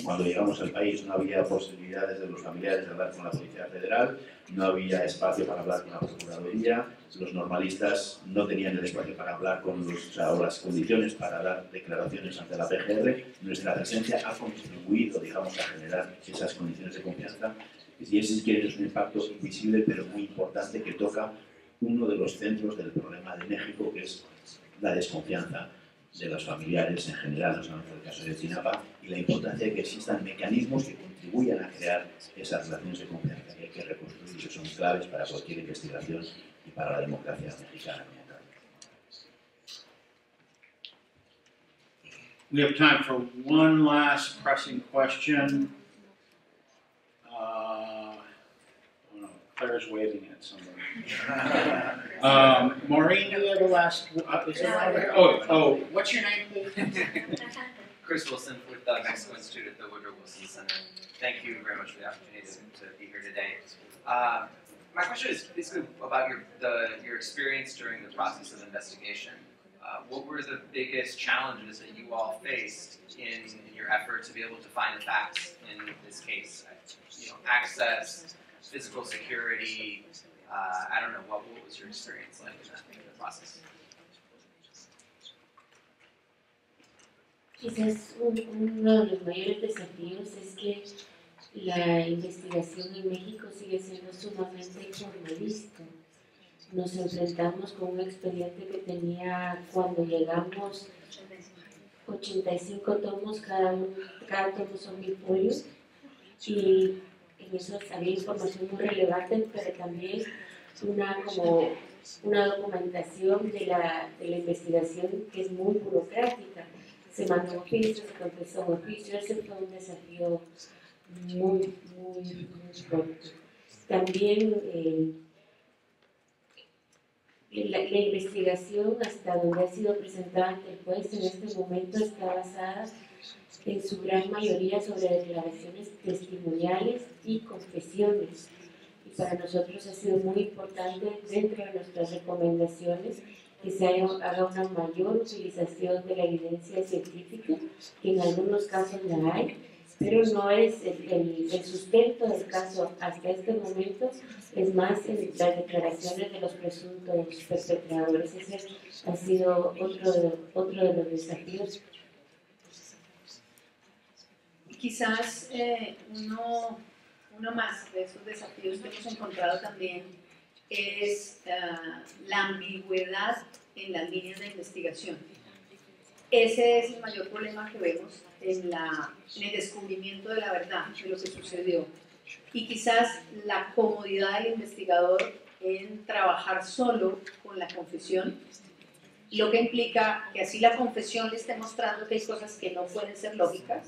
Cuando llegamos al país no había posibilidades de los familiares de hablar con la Policía Federal, no había espacio para hablar con la Procuraduría, los normalistas no tenían el espacio para hablar con o las condiciones para dar declaraciones ante la PGR. Nuestra presencia ha contribuido, digamos, a generar esas condiciones de confianza, y ese, si quieren, es un impacto invisible pero muy importante que toca uno de los centros del problema de México, que es la desconfianza de los familiares en general, no solamente en el caso de Ayotzinapa, y la importancia de que existan mecanismos que contribuyan a crear esas relaciones de confianza que hay que reconstruir, que son claves para cualquier investigación y para la democracia mexicana. We have time for one last pressing question. Oh no, Claire's waving at somebody. Maureen, do you have a last? Is there one? Oh, what's your name, please? Chris Wilson with the Mexico Institute at the Woodrow Wilson Center. Thank you very much for the opportunity to be here today. My question is basically about your experience during the process of investigation. What were the biggest challenges that you all faced in your effort to be able to find the facts in this case? Access, physical security, I don't know, what was your experience like in the process? Quizás uno de los mayores desafíos es que la investigación en México sigue siendo sumamente formalista. Nos enfrentamos con un expediente que tenía, cuando llegamos, 85 tomos, cada tomo son 1000 folios, y en eso había información muy relevante, pero también una documentación de la investigación que es muy burocrática. Se mandó oficio, se contestó oficio, ese fue un desafío muy fuerte. También la investigación, hasta donde ha sido presentada ante el juez, en este momento está basada en su gran mayoría sobre declaraciones testimoniales y confesiones. Y para nosotros ha sido muy importante, dentro de nuestras recomendaciones, que se haga una mayor utilización de la evidencia científica, que en algunos casos la hay, pero no es el sustento del caso hasta este momento, es más en las declaraciones de los presuntos perpetradores. Ese ha sido otro de los desafíos. Quizás uno más de esos desafíos que hemos encontrado también es la ambigüedad en las líneas de investigación. Ese es el mayor problema que vemos en el descubrimiento de la verdad, de lo que sucedió. Y quizás la comodidad del investigador en trabajar solo con la confesión, lo que implica que así la confesión le esté mostrando que hay cosas que no pueden ser lógicas,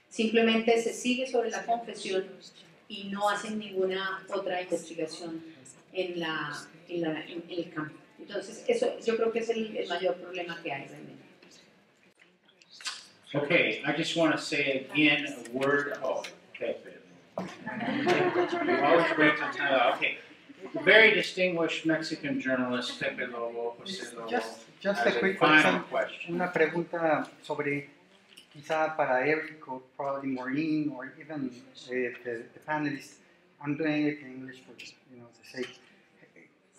simplemente se sigue sobre la confesión y no hacen ninguna otra investigación en el campo. Entonces, eso yo creo que es el mayor problema que hay realmente. Okay, I just want to say again a word. Oh, okay. You always wait till time. Okay. The very distinguished Mexican journalist Pepe Lobo, José Lobo, Just has a quick final question. Una pregunta sobre, quizá para Eric or probably Maureen or even the panelists. I'm doing it in English for the sake.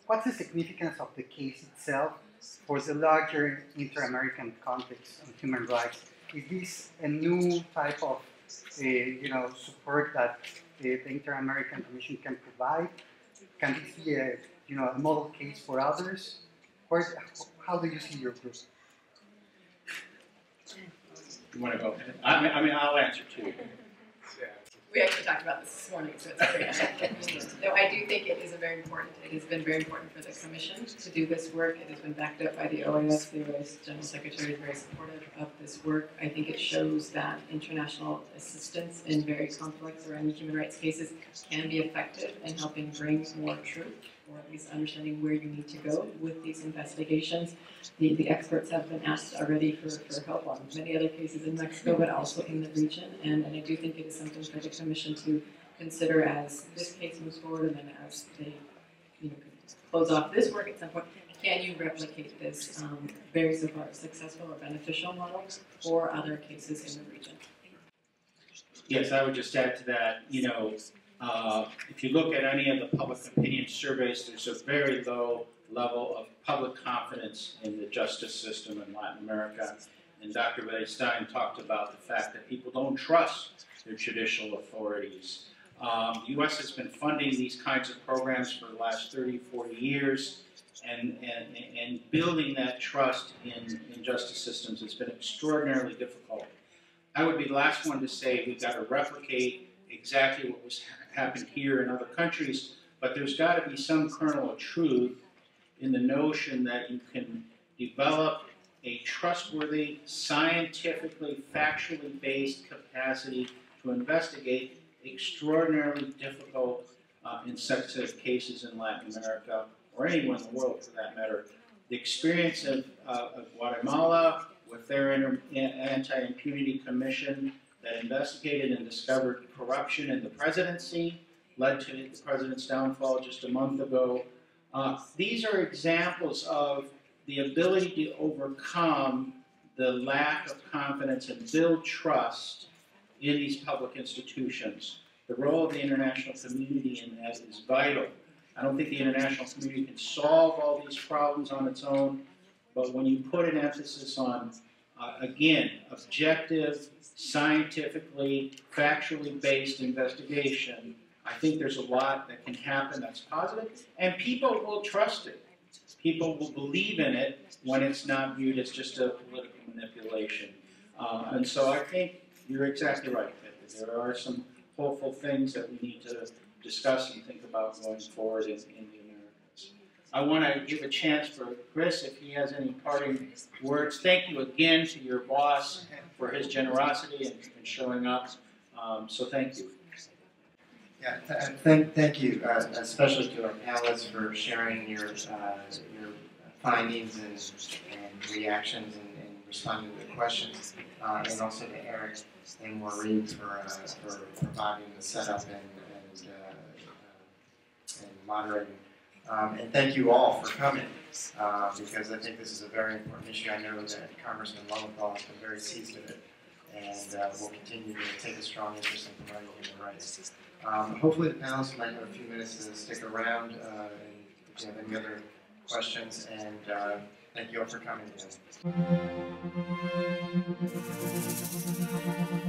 What's the significance of the case itself for the larger inter-American context on human rights? Is this a new type of support that the Inter-American Commission can provide? Can this be a model case for others? How do you see your group? You want to go ahead? I mean, I'll answer too. We actually talked about this morning, so it's great. No, I do think it is it has been very important for the Commission to do this work. It has been backed up by the OAS. The OAS General Secretary is very supportive of this work. I think it shows that international assistance in very complex or human rights cases can be effective in helping bring more truth, or at least understanding where you need to go with these investigations. The experts have been asked already for help on many other cases in Mexico, but also in the region, and I do think it is something for the Commission to consider as this case moves forward, and then as they close off this work at some point, can you replicate this very so far successful or beneficial model for other cases in the region? Yes, I would just add to that, if you look at any of the public opinion surveys, there's a very low level of public confidence in the justice system in Latin America. And Dr. Beristain talked about the fact that people don't trust their judicial authorities. The U.S. has been funding these kinds of programs for the last 30, 40 years, and building that trust in justice systems has been extraordinarily difficult. I would be the last one to say we've got to replicate exactly what was happened here in other countries, but there's got to be some kernel of truth in the notion that you can develop a trustworthy, scientifically, factually based capacity to investigate extraordinarily difficult and sensitive cases in Latin America, or anywhere in the world for that matter. The experience of Guatemala with their anti-impunity commission that investigated and discovered corruption in the presidency, led to the president's downfall just a month ago. These are examples of the ability to overcome the lack of confidence and build trust in these public institutions. The role of the international community in that is vital. I don't think the international community can solve all these problems on its own, but when you put an emphasis on, again, objective, scientifically, factually based investigation, I think there's a lot that can happen that's positive, and people will trust it. People will believe in it when it's not viewed as just a political manipulation. And so I think you're exactly right, that there are some hopeful things that we need to discuss and think about going forward in the Americas. I want to give a chance for Chris, if he has any parting words. Thank you again to your boss for his generosity and showing up. So thank you. Yeah, thank you, especially to our panelists for sharing your findings and reactions and responding to the questions, and also to Eric and Maureen for providing the setup and moderating. And thank you all for coming, because I think this is a very important issue. I know that Congressman Lowenthal has been very seized of it, and will continue to take a strong interest in promoting human rights. Hopefully the panelists might have a few minutes to stick around, and if you have any other questions, and thank you all for coming again.